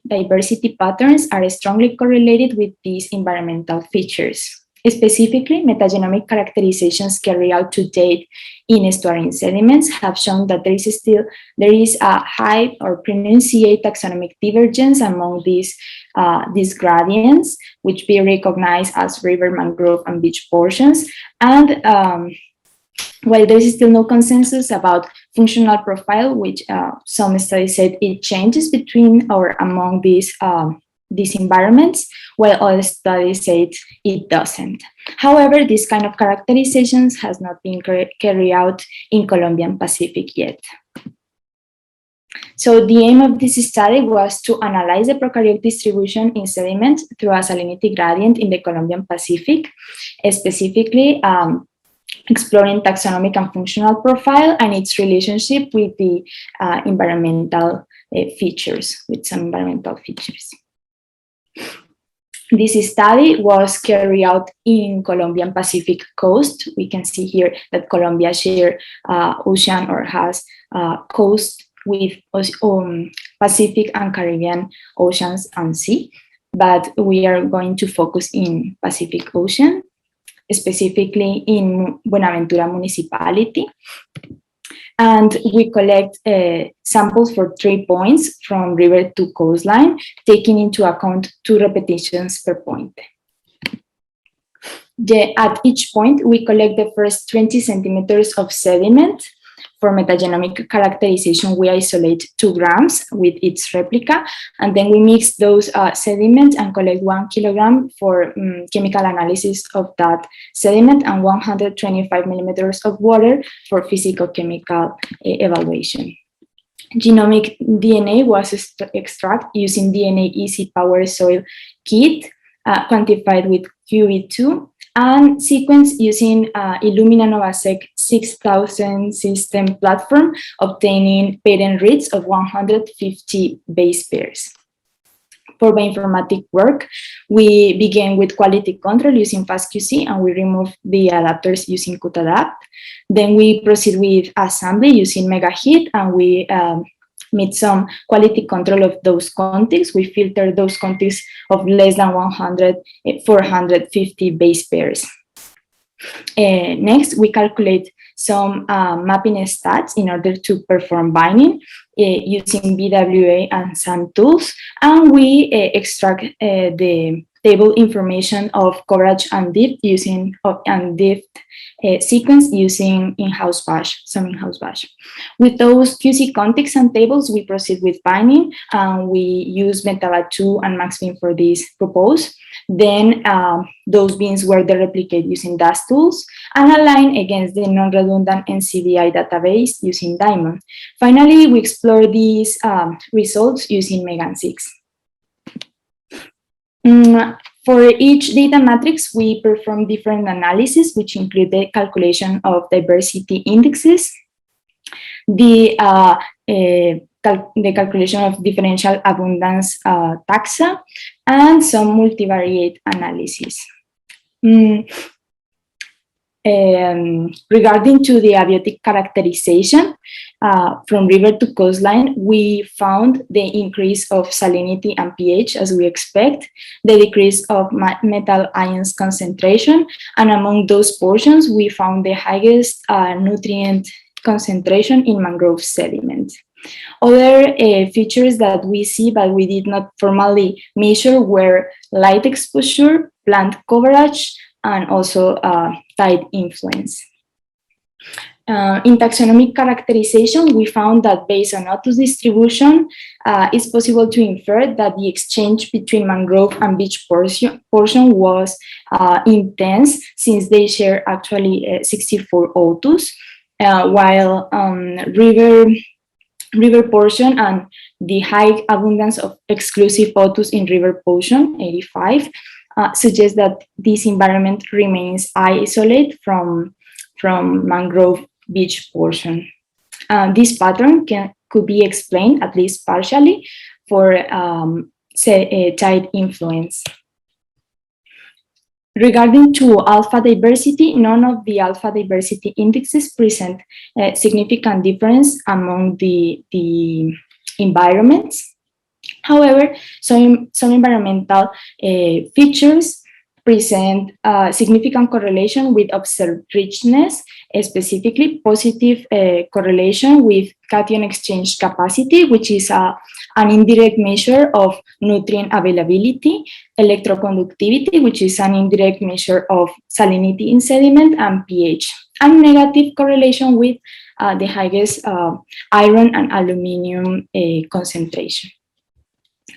diversity patterns are strongly correlated with these environmental features. Specifically, metagenomic characterizations carried out to date in estuarine sediments have shown that there is a high or pronunciate taxonomic divergence among these gradients, which we recognize as river, mangrove, and beach portions. And while there is still no consensus about functional profile, which some studies said it changes between or among these environments, while other studies say it doesn't. However, this kind of characterizations has not been carried out in Colombian Pacific yet. So the aim of this study was to analyze the prokaryotic distribution in sediment through a salinity gradient in the Colombian Pacific, specifically exploring taxonomic and functional profile and its relationship with the environmental features, with some environmental features. This study was carried out in Colombian Pacific coast. We can see here that Colombia shares ocean or has coast with Pacific and Caribbean oceans and sea, but we are going to focus in Pacific Ocean, specifically in Buenaventura municipality. And we collect samples for 3 points from river to coastline, taking into account 2 repetitions per point. At each point, we collect the first 20 centimeters of sediment. For metagenomic characterization, we isolate 2 grams with its replica, and then we mix those sediments and collect 1 kilogram for chemical analysis of that sediment and 125 millimeters of water for physicochemical evaluation. Genomic DNA was extracted using DNA Easy Power Soil Kit, quantified with QE2, and sequence using Illumina Novasec 6000 system platform, obtaining parent reads of 150 base pairs. For bioinformatic work, we began with quality control using FastQC, and we remove the adapters using QtAdapt. Then we proceed with assembly using MegaHit, and we meet some quality control of those contigs. We filter those contigs of less than 100, 450 base pairs. Next, we calculate some mapping stats in order to perform binding using BWA and SAM tools, and we extract the table information of coverage and depth using sequence using in-house bash, some in-house bash. With those QC contigs and tables, we proceed with binding, and we use MetaBat2 and MaxBin for this purpose. Then those bins were replicate using DAS tools and align against the non-redundant NCBI database using Diamond. Finally, we explore these results using Megan6. For each data matrix, we perform different analyses, which include the calculation of diversity indexes, the calculation of differential abundance taxa, and some multivariate analysis. Regarding to the abiotic characterization, from river to coastline, we found the increase of salinity and pH as we expect, the decrease of metal ions concentration, and among those portions, we found the highest nutrient concentration in mangrove sediment. Other features that we see but we did not formally measure were light exposure, plant coverage, and also tide influence. In taxonomic characterization, we found that based on Otus distribution, it's possible to infer that the exchange between mangrove and beach portion was intense, since they share actually 64 Otus, while river portion and the high abundance of exclusive Otus in river portion, 85, suggests that this environment remains isolated from mangrove beach portion. This pattern could be explained, at least partially, for tide influence. Regarding to alpha diversity, none of the alpha diversity indexes present a significant difference among the environments. However, some environmental features present significant correlation with observed richness, specifically positive correlation with cation exchange capacity, which is an indirect measure of nutrient availability, electroconductivity, which is an indirect measure of salinity in sediment, and pH, and negative correlation with the highest iron and aluminum concentration.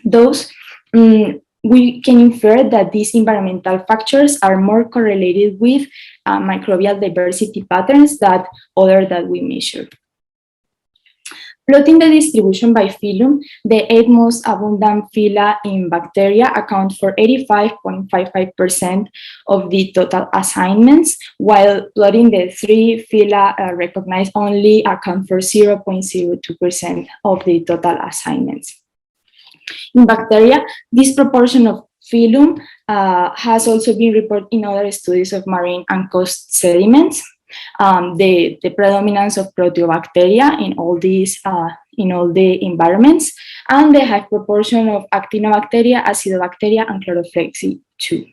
Thus, we can infer that these environmental factors are more correlated with microbial diversity patterns than other that we measure. Plotting the distribution by phylum, the 8 most abundant phyla in bacteria account for 85.55% of the total assignments, while plotting the 3 phyla recognized only account for 0.02% of the total assignments. In bacteria, this proportion of phylum has also been reported in other studies of marine and coast sediments. The predominance of proteobacteria in all these in all the environments, and the high proportion of actinobacteria, acidobacteria, and chlorophyll too.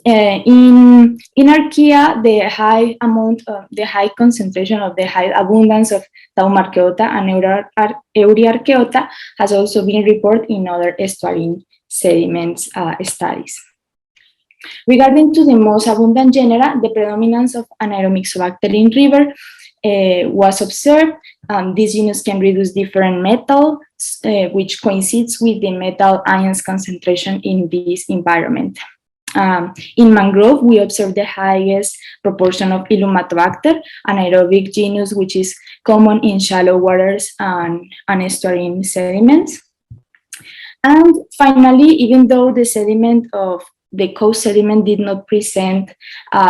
In archaea, the high concentration of the high abundance of Taumarchaeota and Euryarchaeota has also been reported in other estuarine sediments studies. Regarding to the most abundant genera, the predominance of Anaeromyxobacter in river was observed. This genus can reduce different metals, which coincides with the metal ions concentration in this environment. In mangrove, we observe the highest proportion of Illumatobacter, an anaerobic genus which is common in shallow waters and estuarine sediments. And finally, even though the sediment of the coast sediment did not present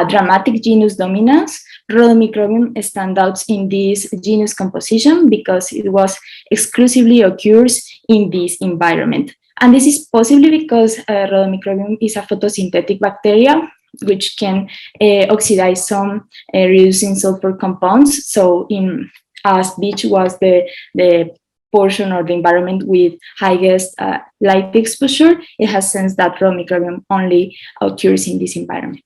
dramatic genus dominance, Rhodomicrobium stands out in this genus composition because it was exclusively occurs in this environment. And this is possibly because Rhodomicrobium is a photosynthetic bacteria which can oxidize some reducing sulfur compounds. So as beach was the portion or the environment with highest light exposure, it has sense that Rhodomicrobium only occurs in this environment.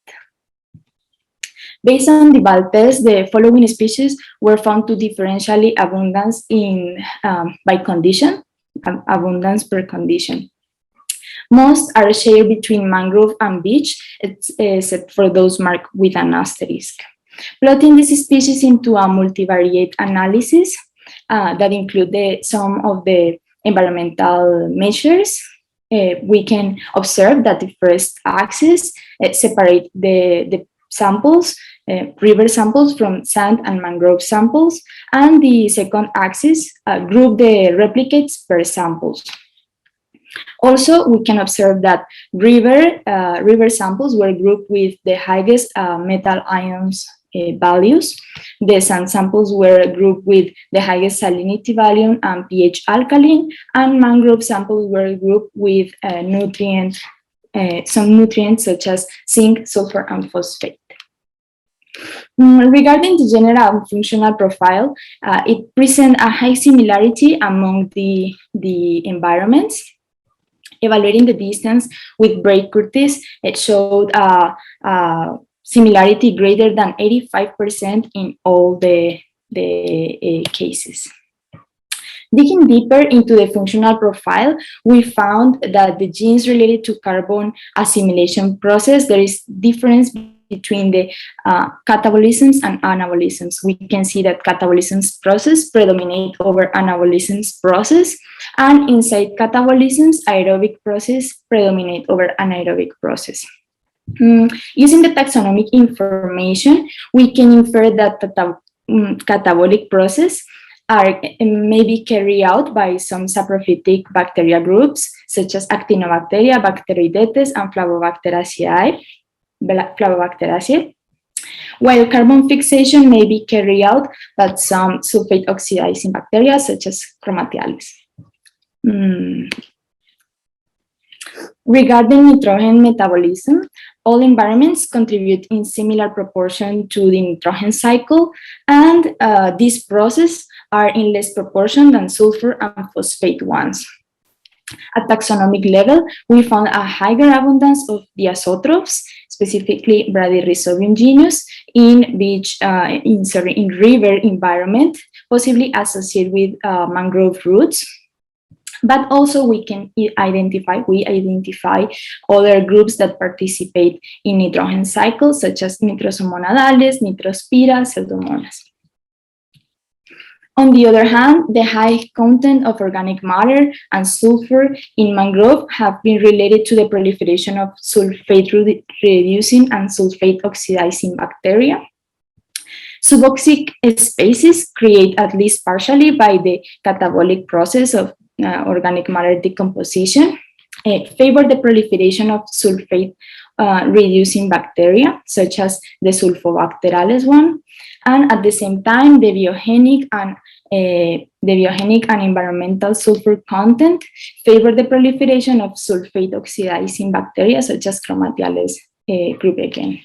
Based on the Val test, the following species were found to differentially abundance in by condition, abundance per condition. Most are shared between mangrove and beach, except for those marked with an asterisk. Plotting these species into a multivariate analysis that include some of the environmental measures, we can observe that the first axis separate the samples, river samples from sand and mangrove samples, and the second axis group the replicates per samples. Also, we can observe that river samples were grouped with the highest metal ions values. The sand samples were grouped with the highest salinity value and pH alkaline, and mangrove samples were grouped with some nutrients such as zinc, sulfur, and phosphate. Regarding the general and functional profile, it presents a high similarity among the environments. Evaluating the distance with Bray Curtis, it showed similarity greater than 85% in all the cases. Digging deeper into the functional profile, we found that the genes related to carbon assimilation process, there is difference between the catabolisms and anabolisms. We can see that catabolisms process predominate over anabolisms process, and inside catabolisms, aerobic process predominate over anaerobic process. Using the taxonomic information, we can infer that the catabolic process are maybe carried out by some saprophytic bacteria groups, such as Actinobacteria, Bacteroidetes, and Flavobacteriaceae, while carbon fixation may be carried out by some sulfate oxidizing bacteria, such as Chromatiales. Regarding nitrogen metabolism, all environments contribute in similar proportion to the nitrogen cycle, and these processes are in less proportion than sulfur and phosphate ones. At taxonomic level, we found a higher abundance of diazotrophs, specifically Bradyrhizobium genus, in river environment, possibly associated with mangrove roots. But also we identify other groups that participate in nitrogen cycles, such as Nitrosomonadales, Nitrospira, Pseudomonas. On the other hand, the high content of organic matter and sulfur in mangrove have been related to the proliferation of sulfate-reducing and sulfate-oxidizing bacteria. Suboxic species, created at least partially by the catabolic process of organic matter decomposition, favor the proliferation of sulfate-reducing bacteria, such as the Sulfobacterales one, and at the same time, the biogenic and environmental sulfur content favor the proliferation of sulfate-oxidizing bacteria, such as Chromatiales group again.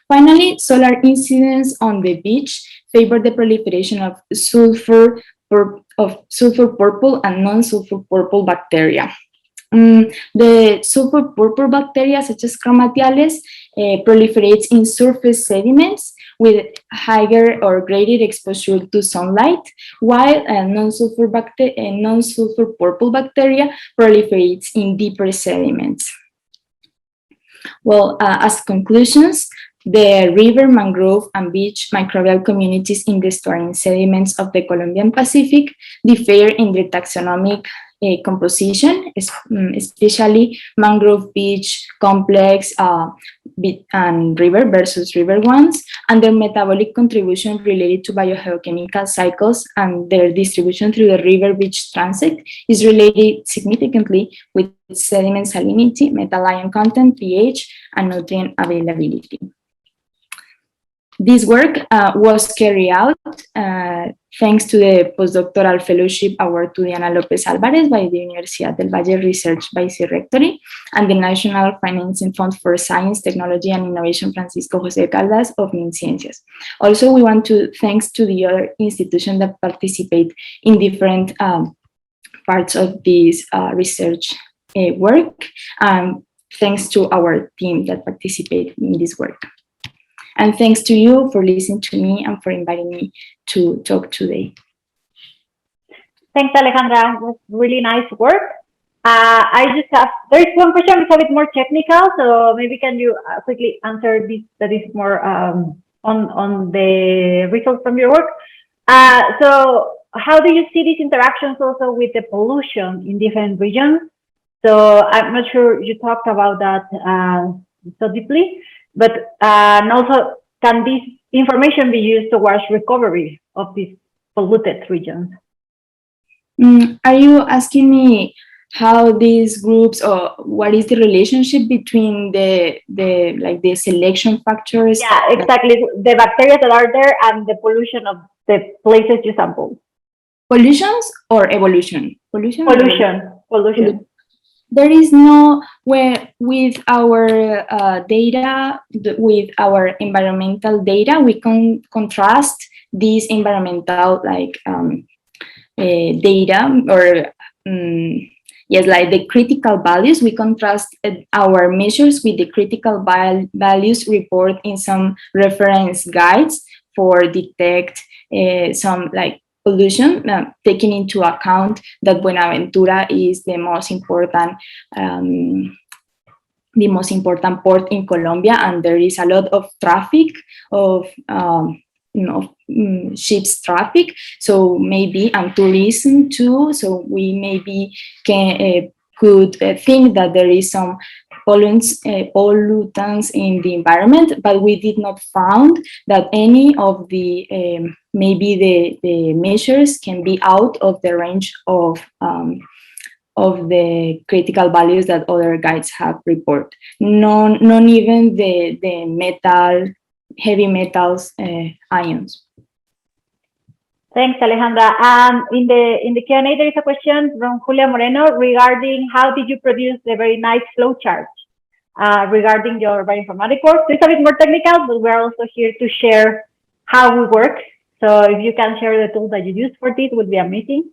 Finally, solar incidence on the beach favor the proliferation of sulfur purple and non-sulfur purple bacteria. The sulfur purple bacteria, such as Chromatiales, proliferates in surface sediments with higher or greater exposure to sunlight, while non-sulfur purple bacteria proliferates in deeper sediments. Well, as conclusions, the river, mangrove, and beach microbial communities in the estuarine sediments of the Colombian Pacific differ in their taxonomic composition, especially mangrove beach complex and river versus river ones, and their metabolic contribution related to biogeochemical cycles and their distribution through the river beach transit is related significantly with sediment salinity, metal ion content, pH, and nutrient availability. This work was carried out thanks to the postdoctoral fellowship award to Diana Lopez Alvarez by the Universidad del Valle Research Vice-Rectory and the National Financing Fund for Science, Technology and Innovation Francisco José Caldas of MinCiencias. Also, we want to thanks to the other institutions that participate in different parts of this research work, thanks to our team that participate in this work. And thanks to you for listening to me and for inviting me to talk today. Thanks, Alejandra. It was really nice work. There's one question, it's a bit more technical, so maybe can you quickly answer this that is more on the results from your work. So how do you see these interactions also with the pollution in different regions? So I'm not sure you talked about that so deeply, but and also, can this information be used towards recovery of these polluted regions? Are you asking me how these groups, or what is the relationship between the selection factors? Yeah, exactly. The bacteria that are there and the pollution of the places you sample. Pollutions or evolution? Pollution. There is no where with our data, with our environmental data, we can contrast these environmental data or yes, like the critical values. We contrast our measures with the critical values report in some reference guides for detect some pollution, taking into account that Buenaventura is the most important port in Colombia, and there is a lot of traffic of ships traffic. So maybe and tourism too. So we maybe could think that there is some pollutants in the environment, but we did not found that any of the maybe the measures can be out of the range of the critical values that other guides have reported. Not even the heavy metals ions. Thanks, Alejandra. In the Q&A, there is a question from Julia Moreno regarding how did you produce the very nice flow chart regarding your bioinformatics work. So it's a bit more technical, but we're also here to share how we work. So if you can share the tools that you use for this, would be amazing.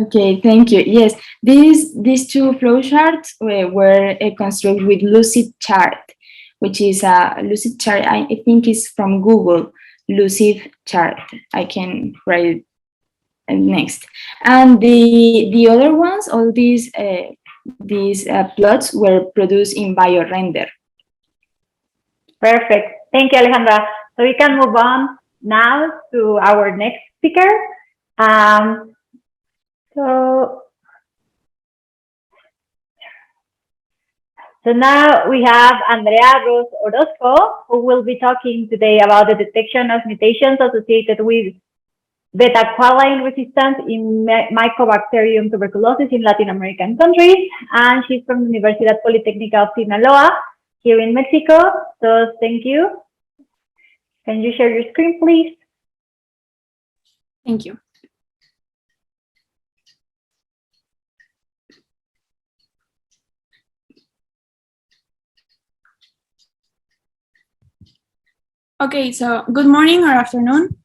Okay, thank you. Yes, these two flowcharts were constructed with Lucid Chart, which is a Lucid Chart. I think is from Google. Lucid Chart. I can write it next. And the other ones, all these plots were produced in BioRender. Perfect. Thank you, Alejandra. So we can move on now to our next speaker. Um, so now we have Andrea Ros Orozco, who will be talking today about the detection of mutations associated with beta-qualine resistance in Mycobacterium tuberculosis in Latin American countries. And she's from the Universidad Politécnica of Sinaloa here in Mexico. So thank you. Can you share your screen, please? Thank you. Okay, so good morning or afternoon.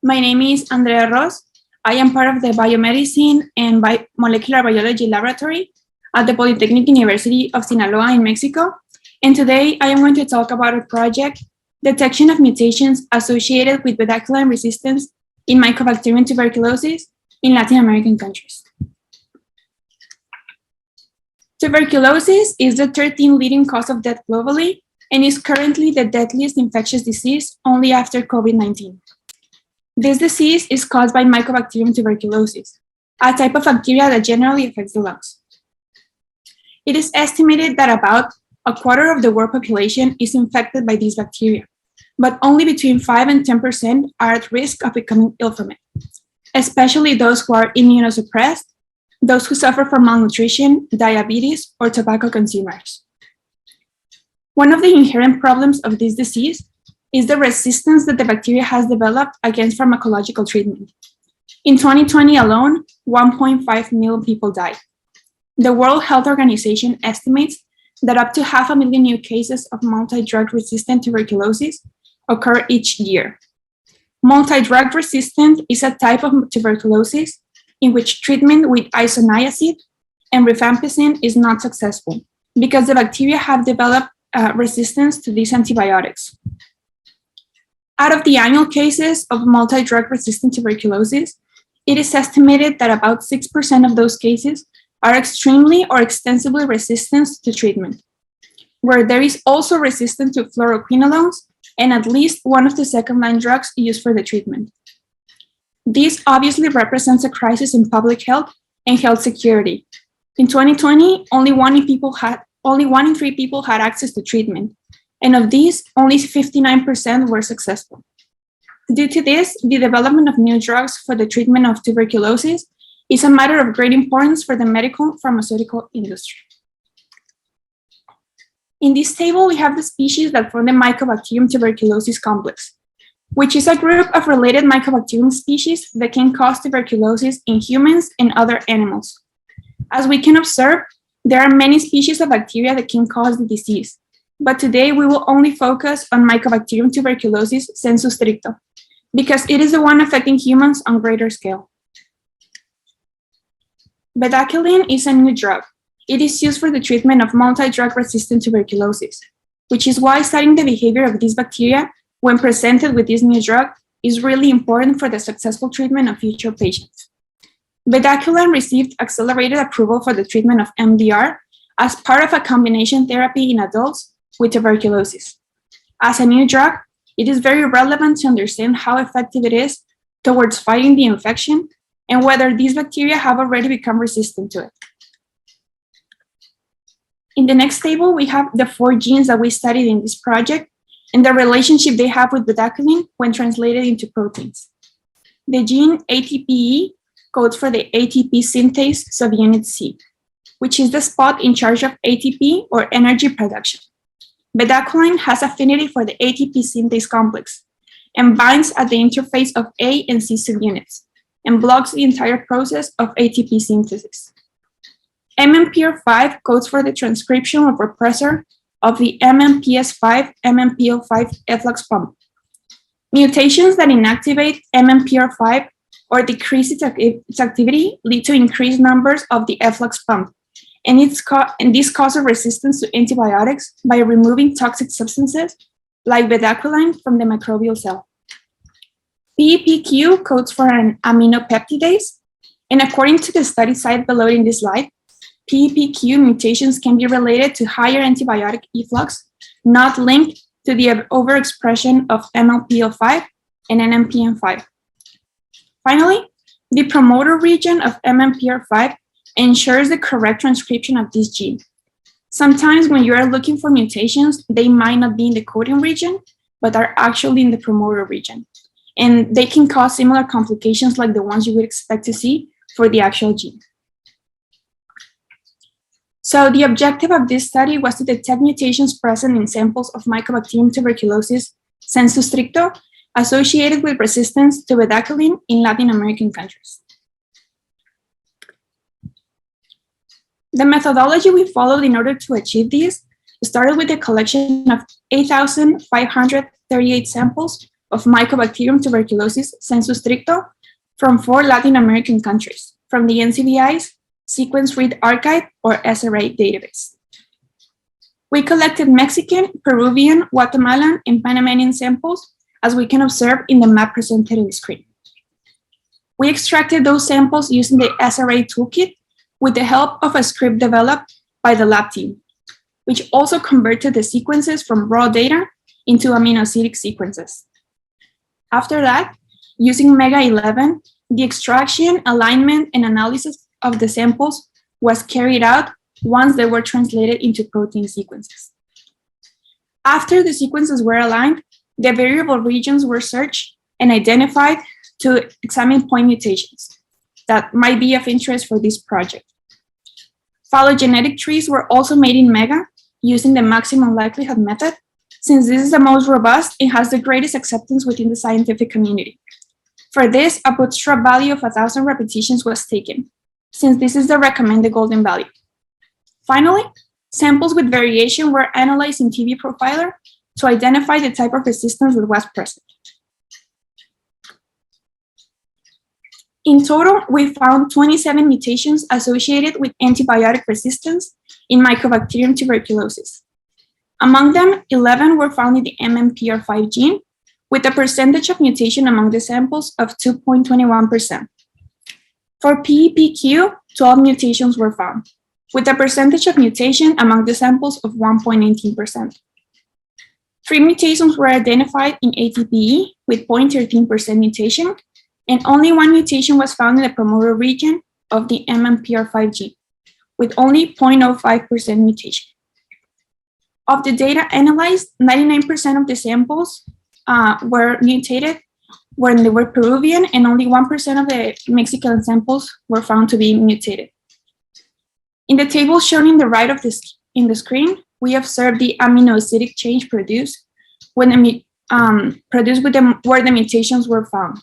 My name is Andrea Ros. I am part of the Biomedicine and Molecular Biology Laboratory at the Polytechnic University of Sinaloa in Mexico. And today I am going to talk about a project, detection of mutations associated with beta-qualine resistance in Mycobacterium tuberculosis in Latin American countries. Tuberculosis is the 13th leading cause of death globally and is currently the deadliest infectious disease only after COVID-19. This disease is caused by Mycobacterium tuberculosis, a type of bacteria that generally affects the lungs. It is estimated that about a quarter of the world population is infected by these bacteria, but only between 5 and 10% are at risk of becoming ill from it, especially those who are immunosuppressed, those who suffer from malnutrition, diabetes, or tobacco consumers. One of the inherent problems of this disease is the resistance that the bacteria has developed against pharmacological treatment. In 2020 alone, 1.5 million people died. The World Health Organization estimates that up to 500,000 new cases of multi-drug resistant tuberculosis occur each year. Multi-drug resistant is a type of tuberculosis in which treatment with isoniazid and rifampicin is not successful because the bacteria have developed resistance to these antibiotics. Out of the annual cases of multi-drug resistant tuberculosis, it is estimated that about 6% of those cases are extremely or extensively resistant to treatment, where there is also resistance to fluoroquinolones and at least one of the second-line drugs used for the treatment. This obviously represents a crisis in public health and health security. In 2020, only one in 3 people had access to treatment, and of these, only 59% were successful. Due to this, the development of new drugs for the treatment of tuberculosis is a matter of great importance for the medical pharmaceutical industry. In this table, we have the species that form the Mycobacterium tuberculosis complex, which is a group of related Mycobacterium species that can cause tuberculosis in humans and other animals. As we can observe, there are many species of bacteria that can cause the disease, but today we will only focus on Mycobacterium tuberculosis sensu stricto, because it is the one affecting humans on greater scale. Bedaquiline is a new drug. It is used for the treatment of multi-drug resistant tuberculosis, which is why studying the behavior of these bacteria when presented with this new drug is really important for the successful treatment of future patients. Bedaquiline received accelerated approval for the treatment of MDR as part of a combination therapy in adults with tuberculosis. As a new drug, it is very relevant to understand how effective it is towards fighting the infection and whether these bacteria have already become resistant to it. In the next table, we have the 4 genes that we studied in this project and the relationship they have with bedaquiline when translated into proteins. The gene ATPE codes for the ATP synthase subunit C, which is the spot in charge of ATP or energy production. Bedaquiline has affinity for the ATP synthase complex and binds at the interface of A and C subunits and blocks the entire process of ATP synthesis. MMPR5 codes for the transcriptional repressor of the MMPS5 MMPL5 efflux pump. Mutations that inactivate MMPR5 or decrease its activity lead to increased numbers of the efflux pump, and this causes resistance to antibiotics by removing toxic substances like bedaquiline from the microbial cell. PEPQ codes for an aminopeptidase, and according to the study cited below in this slide, PEPQ mutations can be related to higher antibiotic efflux, not linked to the overexpression of MLPL5 and NMPN5. Finally, the promoter region of MMPR5 ensures the correct transcription of this gene. Sometimes when you are looking for mutations, they might not be in the coding region, but are actually in the promoter region. And they can cause similar complications like the ones you would expect to see for the actual gene. So the objective of this study was to detect mutations present in samples of Mycobacterium tuberculosis sensu stricto associated with resistance to bedaquiline in Latin American countries. The methodology we followed in order to achieve this started with the collection of 8,538 samples of Mycobacterium tuberculosis sensu stricto from 4 Latin American countries from the NCBI's Sequence Read Archive or SRA database. We collected Mexican, Peruvian, Guatemalan, and Panamanian samples, as we can observe in the map presented on the screen. We extracted those samples using the SRA toolkit with the help of a script developed by the lab team, which also converted the sequences from raw data into amino-acidic sequences. After that, using Mega 11, the extraction, alignment, and analysis of the samples was carried out once they were translated into protein sequences. After the sequences were aligned, the variable regions were searched and identified to examine point mutations that might be of interest for this project. Phylogenetic trees were also made in Mega using the maximum likelihood method, since this is the most robust and has the greatest acceptance within the scientific community. For this, a bootstrap value of 1,000 repetitions was taken, since this is the recommended golden value. Finally, samples with variation were analyzed in TB Profiler to identify the type of resistance that was present. In total, we found 27 mutations associated with antibiotic resistance in Mycobacterium tuberculosis. Among them, 11 were found in the MMPR5 gene, with a percentage of mutation among the samples of 2.21%. For PEPQ, 12 mutations were found, with a percentage of mutation among the samples of 1.19%. 3 mutations were identified in ATPE with 0.13% mutation, and only 1 mutation was found in the promoter region of the MMPR5 gene, with only 0.05% mutation. Of the data analyzed, 99% of the samples were mutated when they were Peruvian, and only 1% of the Mexican samples were found to be mutated. In the table shown in the right of this in the screen, we observe the amino-acidic change produced when where the mutations were found.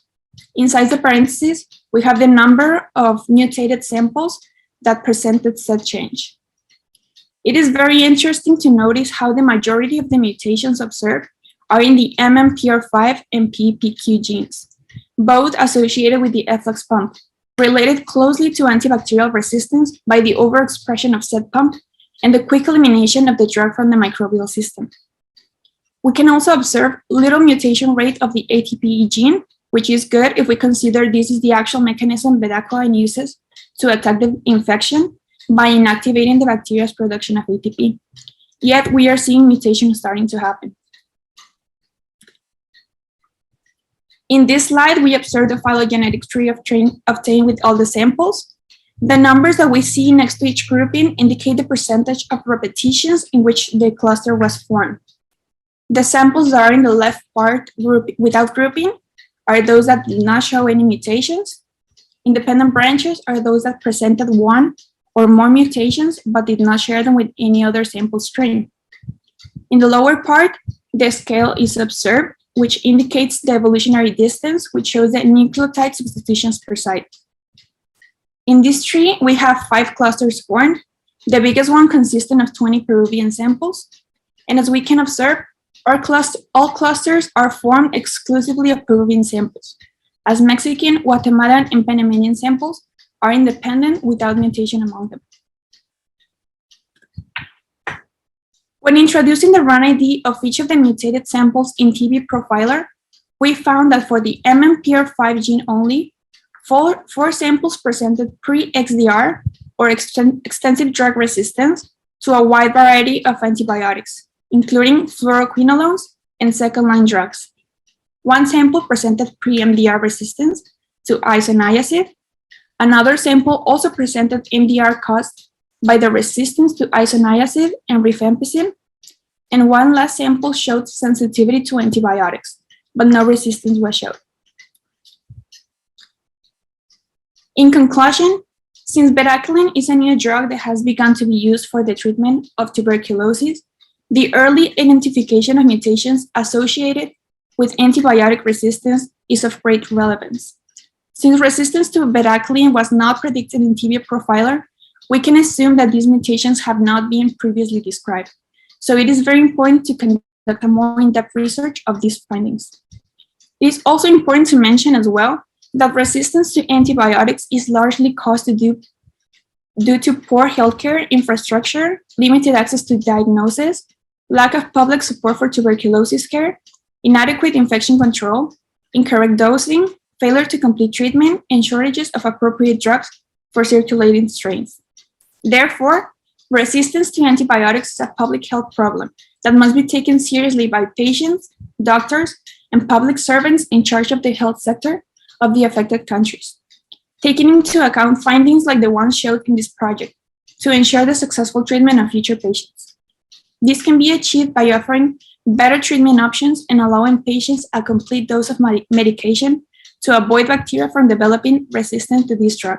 Inside the parentheses, we have the number of mutated samples that presented such change. It is very interesting to notice how the majority of the mutations observed are in the MMPR5 and PEPQ genes, both associated with the efflux pump, related closely to antibacterial resistance by the overexpression of said pump and the quick elimination of the drug from the microbial system. We can also observe little mutation rate of the ATPE gene, which is good if we consider this is the actual mechanism bedaquiline uses to attack the infection by inactivating the bacteria's production of ATP. Yet we are seeing mutations starting to happen. In this slide, we observe the phylogenetic tree obtained with all the samples. The numbers that we see next to each grouping indicate the percentage of repetitions in which the cluster was formed. The samples that are in the left part without grouping are those that did not show any mutations. Independent branches are those that presented one or more mutations but did not share them with any other sample strain. In the lower part, the scale is observed, which indicates the evolutionary distance, which shows the nucleotide substitutions per site. In this tree, we have 5 clusters formed, the biggest one consisting of 20 Peruvian samples. And as we can observe, all clusters are formed exclusively of Peruvian samples, as Mexican, Guatemalan, and Panamanian samples are independent without mutation among them. When introducing the run ID of each of the mutated samples in TB Profiler, we found that for the MMPR5 gene only, 4 samples presented pre-XDR or extensive drug resistance to a wide variety of antibiotics, including fluoroquinolones and second-line drugs. 1 sample presented pre-MDR resistance to isoniazid. Another sample also presented MDR caused by the resistance to isoniazid and rifampicin. And one last sample showed sensitivity to antibiotics, but no resistance was shown. In conclusion, since bedaquiline is a new drug that has begun to be used for the treatment of tuberculosis, the early identification of mutations associated with antibiotic resistance is of great relevance. Since resistance to bedaquiline was not predicted in TB profiler, we can assume that these mutations have not been previously described. So it is very important to conduct a more in-depth research of these findings. It is also important to mention as well that resistance to antibiotics is largely caused due to poor healthcare infrastructure, limited access to diagnosis, lack of public support for tuberculosis care, inadequate infection control, incorrect dosing, failure to complete treatment, and shortages of appropriate drugs for circulating strains. Therefore, resistance to antibiotics is a public health problem that must be taken seriously by patients, doctors, and public servants in charge of the health sector of the affected countries, taking into account findings like the ones showed in this project to ensure the successful treatment of future patients. This can be achieved by offering better treatment options and allowing patients a complete dose of medication to avoid bacteria from developing resistance to this drug.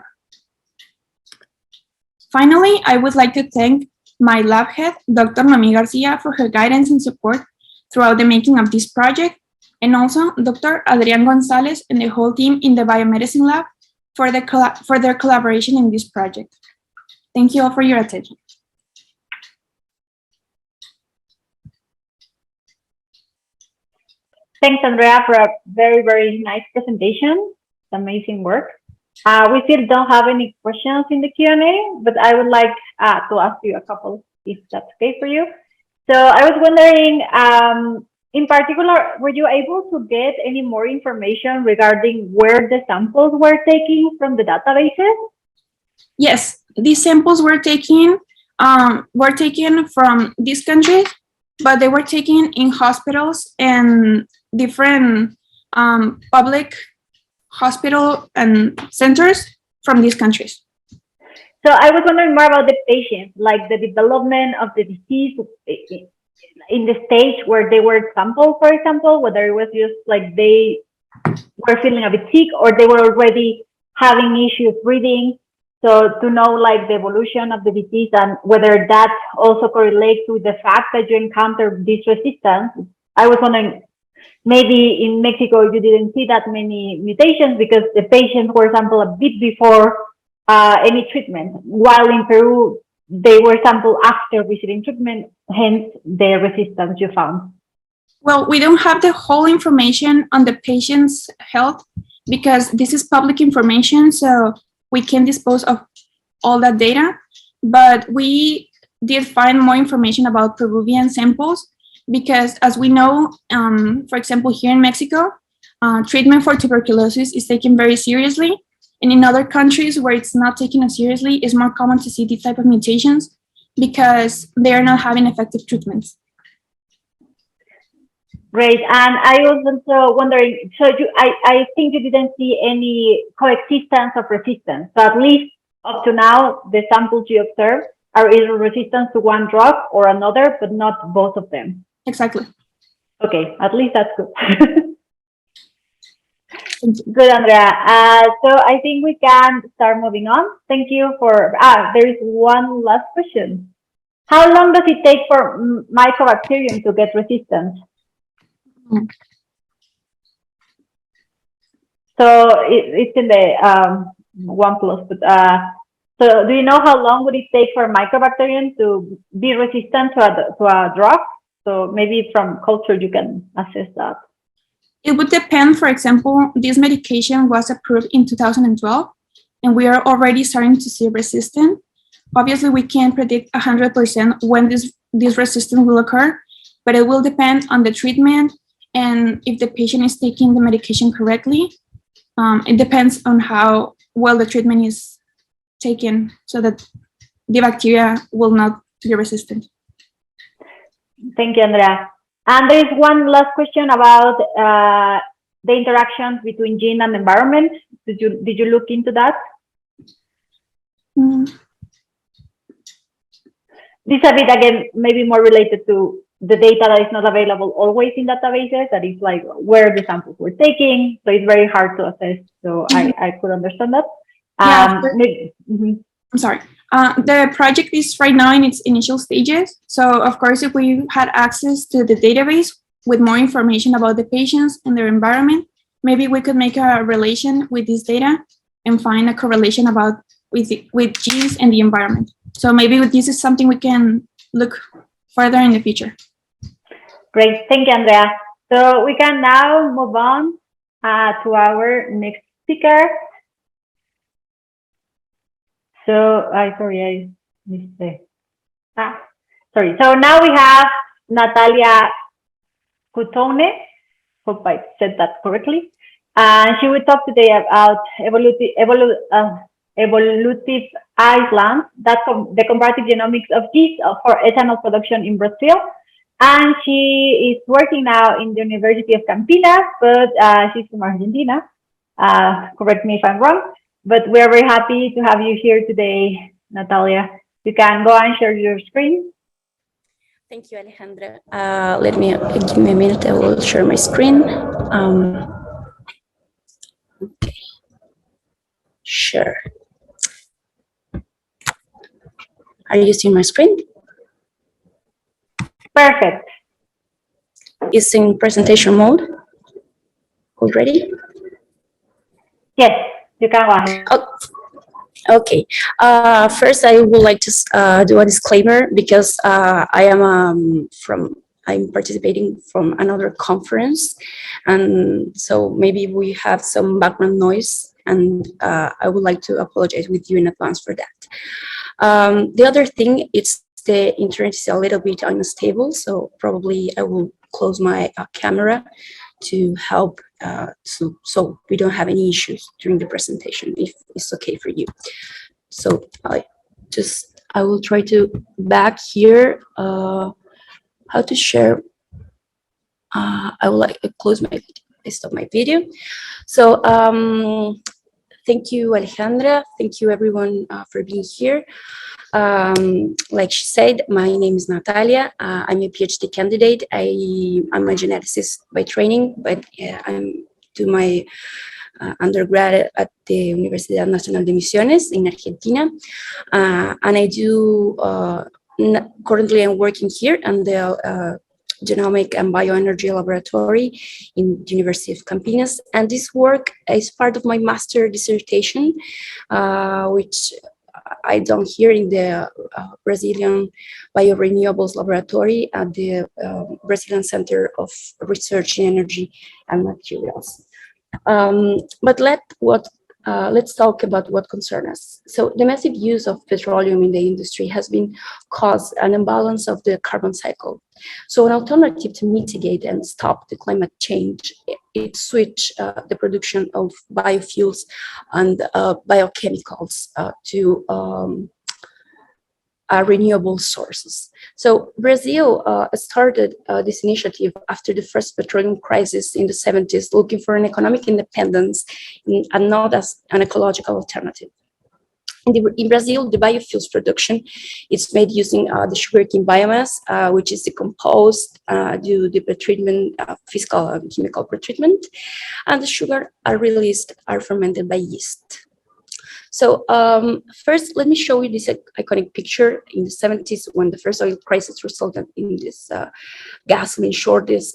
Finally, I would like to thank my lab head, Dr. Noemi Garcia, for her guidance and support throughout the making of this project, and also Dr. Adrian Gonzalez and the whole team in the biomedicine lab for their collaboration in this project. Thank you all for your attention. Thanks, Andrea, for a very, very nice presentation. Amazing work. We still don't have any questions in the Q&A, but I would like to ask you a couple, if that's okay for you. So I was wondering, in particular, were you able to get any more information regarding where the samples were taken from the databases? Yes, these samples were taken from these countries, but they were taken in hospitals and different public hospital and centers from these countries. So I was wondering more about the patients, like the development of the disease in the stage where they were sampled, for example, whether it was just like they were feeling a bit sick or they were already having issues breathing. So to know like the evolution of the disease and whether that also correlates with the fact that you encountered this resistance. I was wondering, maybe in Mexico you didn't see that many mutations because the patients were sampled a bit before any treatment, while in Peru they were sampled after receiving treatment, hence the resistance you found. Well, we don't have the whole information on the patient's health because this is public information, so we can dispose of all that data. But we did find more information about Peruvian samples because, as we know, for example, here in Mexico, treatment for tuberculosis is taken very seriously. And in other countries where it's not taken as seriously, it's more common to see these type of mutations because they are not having effective treatments. Great. And I was also wondering, so I think you didn't see any coexistence of resistance. So at least up to now, the samples you observed are either resistant to one drug or another, but not both of them. Exactly. Okay, at least that's good. Good, Andrea. So I think we can start moving on. Thank you for, there is one last question. How long does it take for mycobacterium to get resistance? So it's in the 1+, but so do you know how long would it take for mycobacterium to be resistant to a drug? So maybe from culture you can assess that. It would depend. For example, this medication was approved in 2012, and we are already starting to see resistance. Obviously, we can't predict 100% when this resistance will occur, but it will depend on the treatment and if the patient is taking the medication correctly. It depends on how well the treatment is taken so that the bacteria will not be resistant. Thank you, Andrea. And there is one last question about the interactions between gene and environment. Did you look into that? Mm. This a bit, again, maybe more related to the data that is not available always in databases, that is like where the samples were taken, so it's very hard to assess, so I could understand that. Yeah, I'm sorry. The project is right now in its initial stages, so of course if we had access to the database with more information about the patients and their environment, maybe we could make a relation with this data and find a correlation about with genes and the environment. So maybe this is something we can look further in the future. Great, thank you, Andrea. So we can now move on to our next speaker. So, sorry, I missed it. Sorry. So now we have Natalia Cutone. Hope I said that correctly. And she will talk today about evolutive islands, the comparative genomics of yeast for ethanol production in Brazil. And she is working now in the University of Campinas, but she's from Argentina. Correct me if I'm wrong. But we're very happy to have you here today, Natalia. You can go and share your screen. Thank you, Alejandra. Let me give me a minute. I will share my screen. Okay. Sure. Are you seeing my screen? Perfect. It's in presentation mode already? Yes, you can go ahead. Oh, okay. First, I would like to do a disclaimer because I'm participating from another conference, and so maybe we have some background noise, and I would like to apologize with you in advance for that. The other thing, it's the internet is a little bit unstable, so probably I will close my camera to help so we don't have any issues during the presentation, if it's okay for you. So I will try to back here how to share. I will close my video. I stop my video. So thank you, Alejandra. Thank you, everyone, for being here. Like she said, my name is Natalia. I'm a PhD candidate. I'm a geneticist by training, but I'm doing my undergrad at the Universidad Nacional de Misiones in Argentina. And I do, currently I'm working here in the Genomic and Bioenergy Laboratory in the University of Campinas. And this work is part of my master dissertation, which I done here in the Brazilian Biorenewables Laboratory at the Brazilian Center of Research in Energy and Materials. But let's talk about what concerns us. So the massive use of petroleum in the industry has been caused an imbalance of the carbon cycle. So an alternative to mitigate and stop the climate change, it switch the production of biofuels and biochemicals to renewable sources. So Brazil started this initiative after the first petroleum crisis in the 70s, looking for an economic independence and not as an ecological alternative. In Brazil, the biofuels production is made using the sugarcane biomass, which is decomposed due to the pretreatment, physical and chemical pretreatment, and the sugar are fermented by yeast. So first, let me show you this iconic picture in the 70s when the first oil crisis resulted in this gasoline shortage,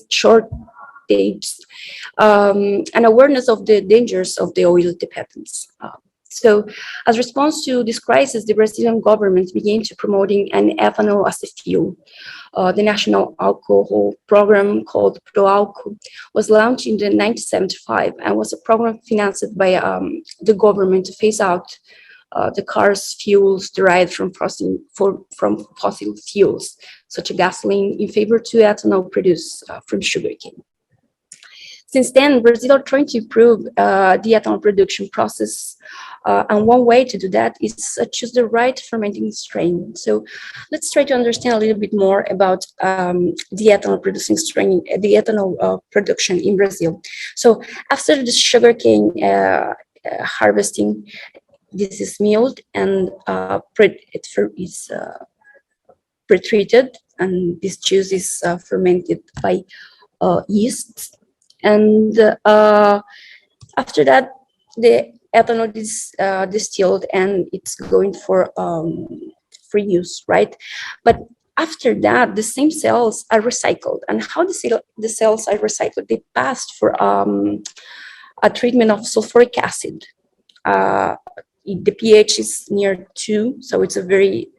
and awareness of the dangers of the oil dependence. So as a response to this crisis, the Brazilian government began to promoting an ethanol as a fuel. The national alcohol program called ProAlco was launched in 1975 and was a program financed by the government to phase out the cars' fuels derived from fossil fuels, such as gasoline, in favor to ethanol produced from sugarcane. Since then, Brazil are trying to improve the ethanol production process And one way to do that is choose the right fermenting strain. So let's try to understand a little bit more about the ethanol producing strain, the ethanol production in Brazil. So after the sugarcane harvesting, this is milled and it's pre-treated, and this juice is fermented by yeast. And after that, the ethanol is distilled and it's going for use, right? But after that, the same cells are recycled. And how the cells are recycled? They passed for a treatment of sulfuric acid. The pH is near 2, so it's a very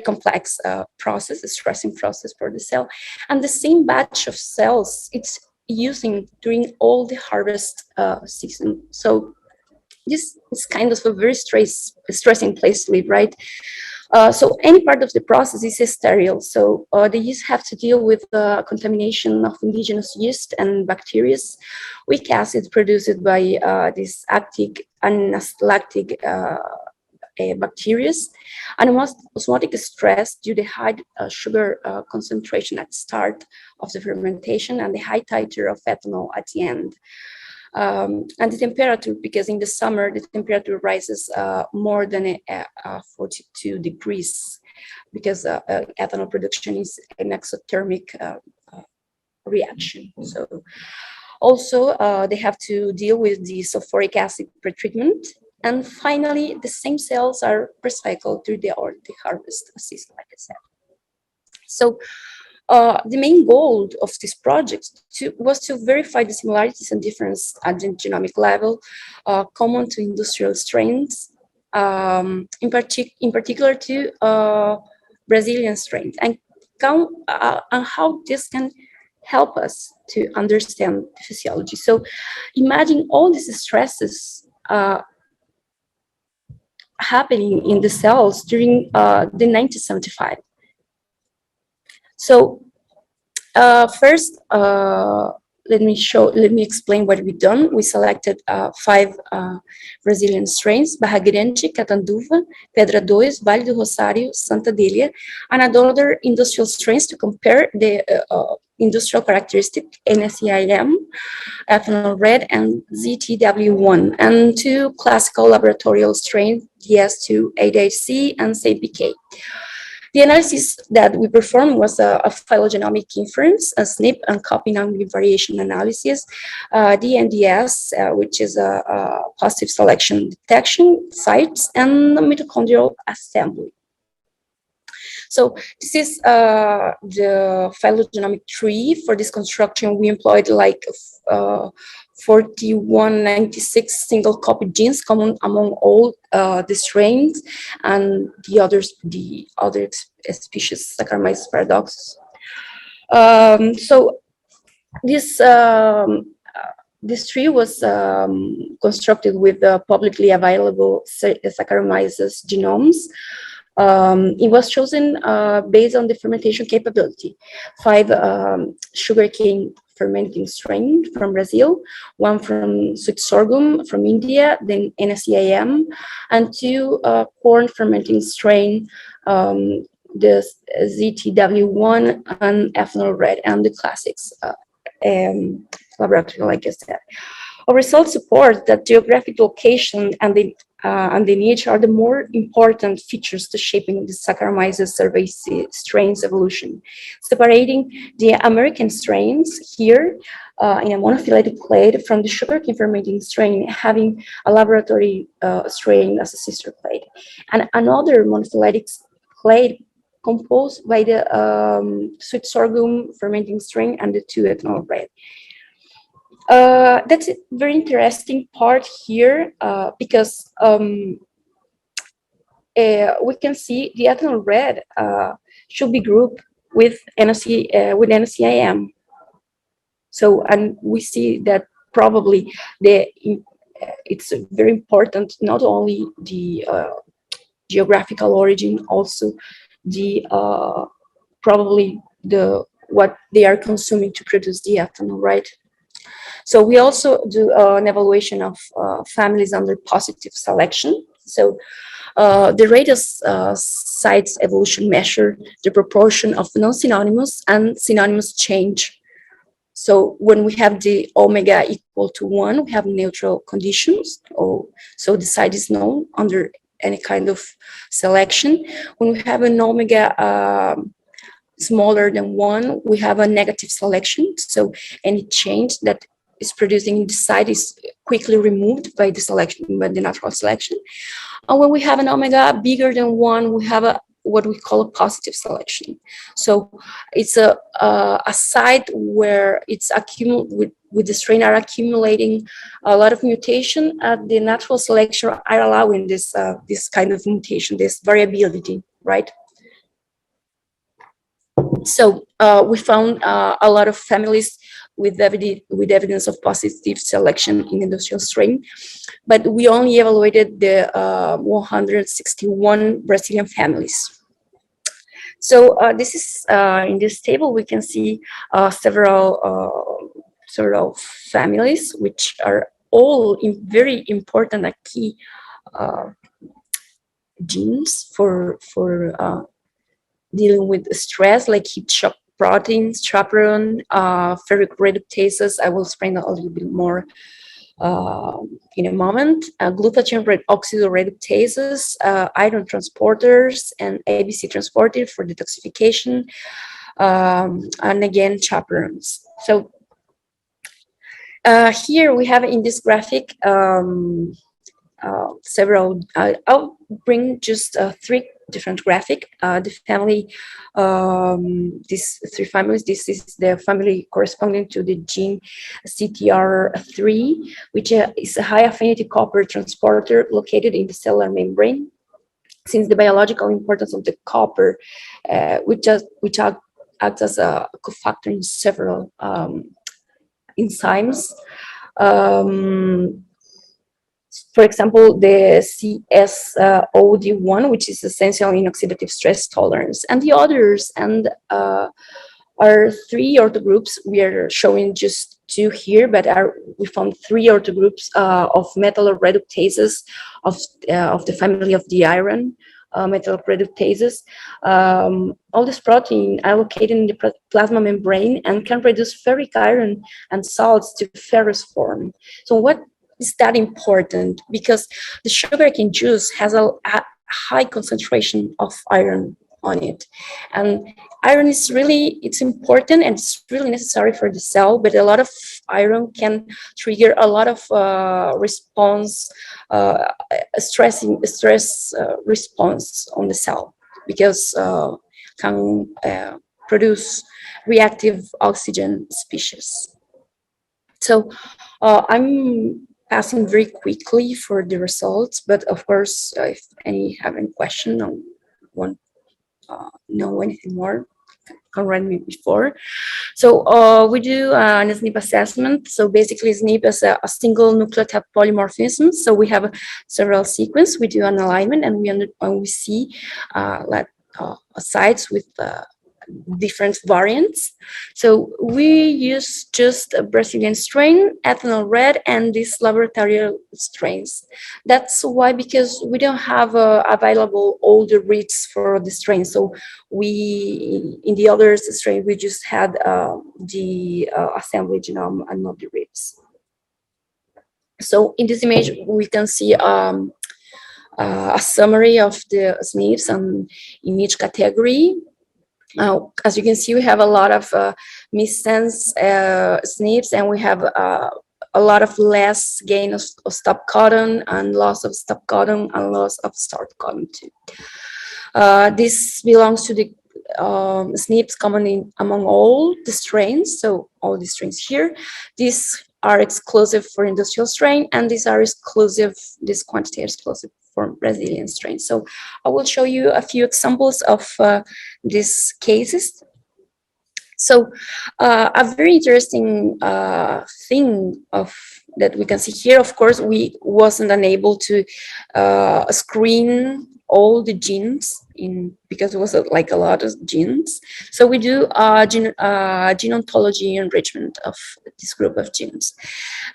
complex process, a stressing process for the cell. And the same batch of cells it's using during all the harvest season. So this is kind of a very stressing place to live, right? So any part of the process is sterile. So the yeast have to deal with the contamination of indigenous yeast and bacteria, weak acid produced by this actic and lactic bacteria, and osmotic stress due to high sugar concentration at the start of the fermentation and the high titer of ethanol at the end. And the temperature, because in the summer the temperature rises more than 42 degrees, because ethanol production is an exothermic reaction. So also they have to deal with the sulfuric acid pretreatment. And finally, the same cells are recycled through the harvest season, like I said. So the main goal of this project was to verify the similarities and differences at the genomic level, common to industrial strains, in particular to Brazilian strains, and how this can help us to understand the physiology. So imagine all these stresses happening in the cells during the 1975. So first, let me explain what we've done. We selected 5 Brazilian strains: Barra Grande, Catanduva, Pedra 2, Vale do Rosário, Santa Adélia, and other industrial strains to compare the industrial characteristic NSEIM, ethanol red, and ZTW1, and 2 classical laboratorial strains, DS2, 8HC, and SAPK. The analysis that we performed was a phylogenomic inference, a SNP and copy number variation analysis, DNDS, which is a positive selection detection sites, and mitochondrial assembly. So this is the phylogenomic tree. For this construction, we employed like 4196 single copy genes common among all the strains and the other species, Saccharomyces paradoxus. So this tree was constructed with the publicly available Saccharomyces genomes. It was chosen based on the fermentation capability: 5 sugarcane fermenting strain from Brazil, 1 from sweet sorghum from India, then NSEIM, and 2 corn fermenting strain, the ZTW1 and ethanol red, and the classics laboratory, like I said. Our results support that geographic location and the niche are the more important features to shaping the Saccharomyces cerevisiae strains evolution. Separating the American strains here in a monophyletic clade from the sugarcane fermenting strain, having a laboratory strain as a sister clade, and another monophyletic clade composed by the sweet sorghum fermenting strain and the 2 ethanol red. That's a very interesting part here because we can see the ethanol red should be grouped with NSEIM. So, and we see that probably it's very important, not only the geographical origin, also the probably what they are consuming to produce the ethanol, right? So we also do an evaluation of families under positive selection. So the radius sites evolution measure the proportion of non-synonymous and synonymous change. So when we have the omega equal to 1, we have neutral conditions. So the site is known under any kind of selection. When we have an omega smaller than 1, we have a negative selection. So any change that is producing in the site is quickly removed by the selection, by the natural selection. And when we have an omega bigger than 1, we have what we call a positive selection. So it's a site where it's with the strain are accumulating a lot of mutation. The natural selection are allowing this kind of mutation, this variability, right? So we found a lot of families with evidence of positive selection in industrial strain, but we only evaluated the 161 Brazilian families. So this is in this table we can see several families which are all very important and key genes for dealing with stress, like heat shock proteins, chaperone, ferric reductases. I will explain a little bit more in a moment. Glutathione oxidoreductases, iron transporters, and ABC transporter for detoxification, and again, chaperones. So here we have in this graphic several, I'll bring just 3 different graphic. The family, these 3 families, this is the family corresponding to the gene CTR3, which is a high affinity copper transporter located in the cellular membrane. Since the biological importance of the copper, which acts as a cofactor in several enzymes. For example, the CSOD1, which is essential in oxidative stress tolerance, and the others, and are 3 orthogroups. We are showing just 2 here, but we found 3 orthogroups of metalloreductases of the family of the iron metalloreductases. All this protein are located in the plasma membrane and can reduce ferric iron and salts to ferrous form. So what is that important? Because the sugarcane juice has a high concentration of iron on it, and iron is it's important and it's really necessary for the cell, but a lot of iron can trigger a lot of response, stress response on the cell, because can produce reactive oxygen species. So I'm passing very quickly for the results, but of course, if any have any question or want know anything more, can write me before. So we do an SNP assessment. So basically, SNP is a single nucleotide polymorphism. So we have several sequences. We do an alignment, and we see sites with different variants. So we use just a Brazilian strain, ethanol red, and these laboratory strains. That's why, because we don't have available all the reads for the strain. So we, in the other strain, we just had the assembly genome and not the reads. So in this image, we can see a summary of the SNPs and in each category. As you can see, we have a lot of missense SNPs, and we have a lot of less gain of stop codon and loss of stop codon and loss of start codon too. This belongs to the SNPs common among all the strains. So all the strains here, these are exclusive for industrial strain, and these are exclusive, this quantity is exclusive for Brazilian strains. So I will show you a few examples of these cases. So a very interesting thing of that we can see here. Of course, we wasn't unable to screen all the genes because it was like a lot of genes. So we do gene ontology enrichment of this group of genes.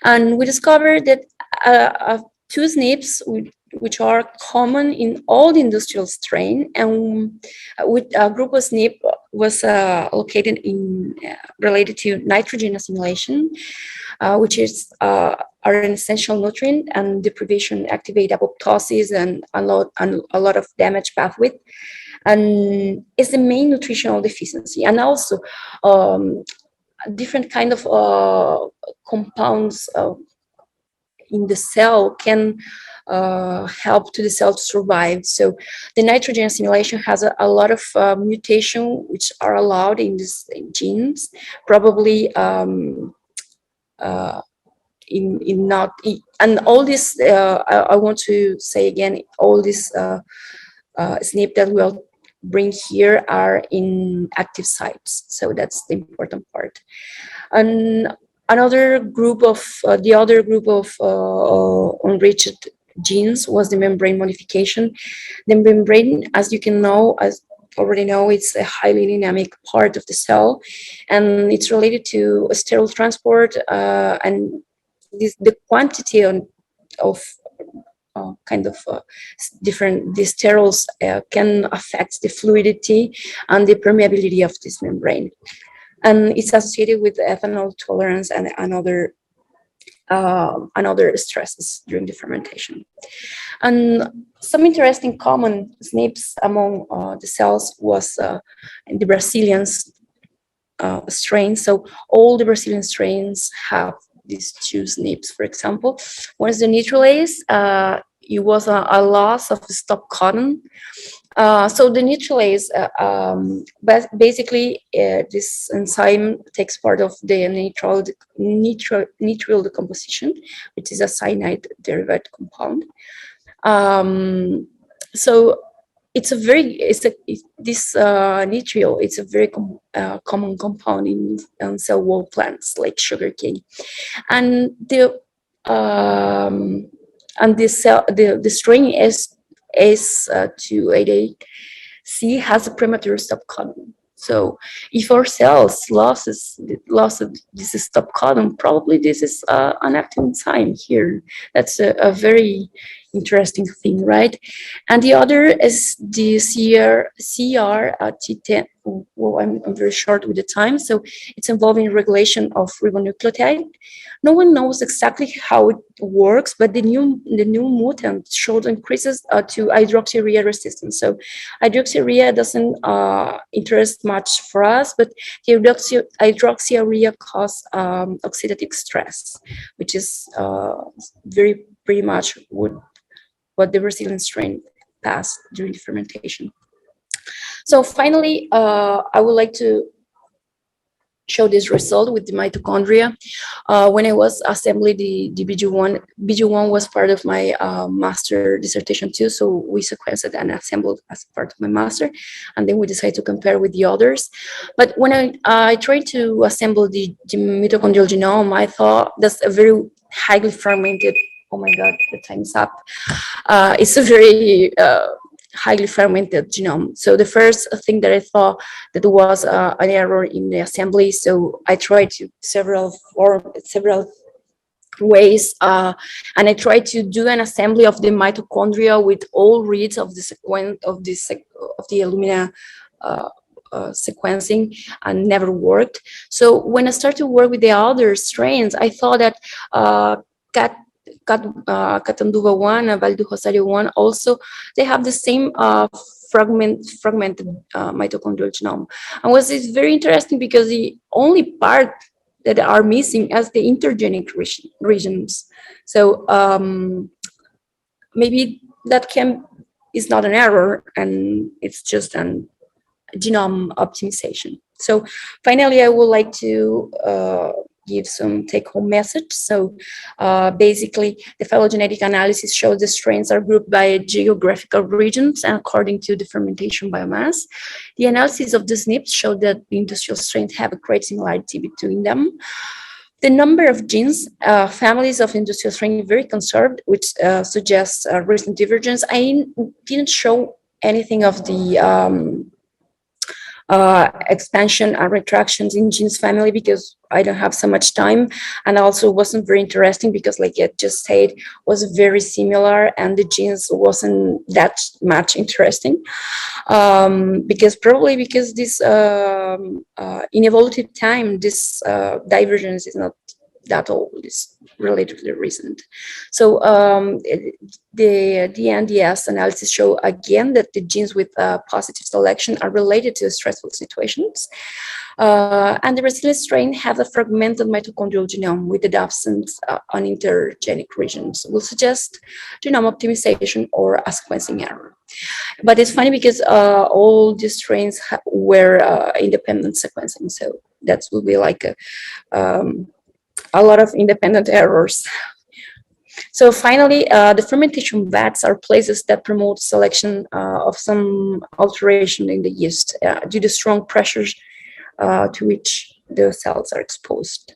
And we discovered that two SNPs which are common in all the industrial strain, and with a group of SNP was located in related to nitrogen assimilation, which is are an essential nutrient, and deprivation activate apoptosis and a lot of damage pathway, and is the main nutritional deficiency. And also different kind of compounds in the cell can help to the cell to survive. So the nitrogen assimilation has a lot of mutation which are allowed in these genes, probably in not, and all this, I want to say again, all this SNP that we'll bring here are in active sites. So that's the important part. And another group of, the other group of enriched genes was the membrane modification. The membrane, as you can know, as already know, it's a highly dynamic part of the cell, and it's related to sterile transport, and the quantity of different, these sterols can affect the fluidity and the permeability of this membrane. And it's associated with ethanol tolerance and another stresses during the fermentation. And some interesting common SNPs among the cells was the Brazilian strain. So all the Brazilian strains have these two SNPs, for example. One is the nitrulase. It was a loss of stop codon. So the nitrulase, basically, this enzyme takes part of the nitrile decomposition, which is a cyanide derivative compound. So it's a very, this nitrile, it's a very common compound in cell wall plants like sugarcane, and the strain S288C has a premature stop codon. So if our cells lost this stop codon, probably this is an active enzyme here. That's a very interesting thing, right? And the other is the CRT10. Well, I'm very short with the time, so it's involving regulation of ribonucleotide. No one knows exactly how it works, but the new mutant showed increases to hydroxyurea resistance. So hydroxyurea doesn't interest much for us, but the hydroxyurea causes oxidative stress, which is pretty much what the Brazilian strain passed during the fermentation. So finally, I would like to show this result with the mitochondria. When I was assembling the BG1 was part of my master dissertation too, so we sequenced and assembled as part of my master, and then we decided to compare with the others. But when I tried to assemble the mitochondrial genome, I thought that's a very highly fragmented, oh my God, the time's up. It's a very highly fragmented genome. So the first thing that I thought that was an error in the assembly. So I tried to several ways, and I tried to do an assembly of the mitochondria with all reads of the sequence of the Illumina sequencing, and never worked. So when I started to work with the other strains, I thought that Catanduva 1 and Val do Rosario 1 also, they have the same fragmented mitochondrial genome. And it's very interesting because the only part that are missing is the intergenic regions. So maybe that is not an error, and it's just an genome optimization. So finally, I would like to give some take-home message. So basically, the phylogenetic analysis shows the strains are grouped by geographical regions and according to the fermentation biomass. The analysis of the SNPs showed that the industrial strains have a great similarity between them. The number of genes, families of industrial strain very conserved, which suggests recent divergence. I didn't show anything of the expansion and retractions in genes family because I don't have so much time, and also wasn't very interesting because, like I just said, was very similar and the genes wasn't that much interesting, because this in evolutive time this divergence is not that old, it's relatively recent. So the NDS analysis show again that the genes with positive selection are related to stressful situations. And the resilient strain have a fragmented mitochondrial genome with the absence on intergenic regions, will suggest genome optimization or a sequencing error. But it's funny because all these strains were independent sequencing, so that will be like a lot of independent errors. So finally, the fermentation vats are places that promote selection of some alteration in the yeast due to strong pressures to which the cells are exposed.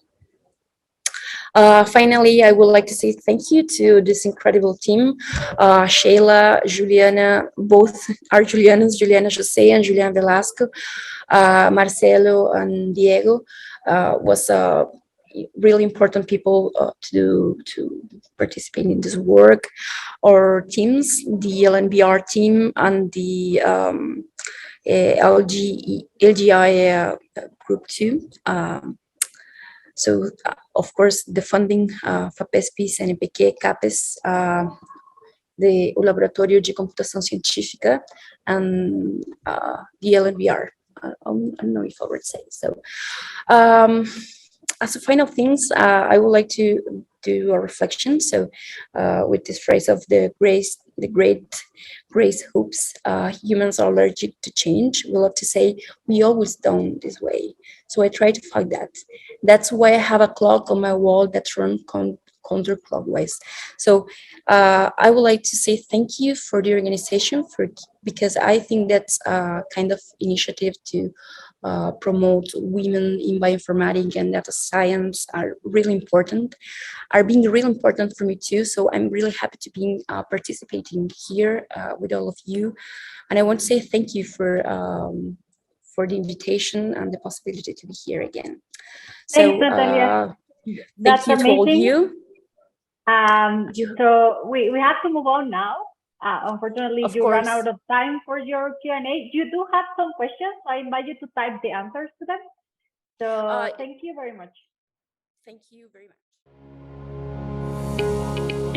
Finally, I would like to say thank you to this incredible team. Sheila, Juliana, both are Julianas, Juliana Jose and Juliana Velasco, Marcelo and Diego was really important people to participate in this work. Our teams, the LNBR team and the LGI group 2. So, of course, the funding, FAPESP, CNPq, CAPES, o Laboratório de Computação Científica, and the LNBR. I don't know if I would say so. As a final things, I would like to do a reflection. So, with this phrase of the great grace hopes, humans are allergic to change. We love to say we always done this way. So I try to fight that. That's why I have a clock on my wall that runs counterclockwise. So I would like to say thank you for the organization because I think that's a kind of initiative to promote women in bioinformatics and data science are being really important for me too. So I'm really happy to be participating here with all of you. And I want to say thank you for the invitation and the possibility to be here again. Thanks, Natalia. Thank you to all you. So we have to move on now. Unfortunately, you ran out of time for your Q&A. You do have some questions. I invite you to type the answers to them. So thank you very much. Thank you very much.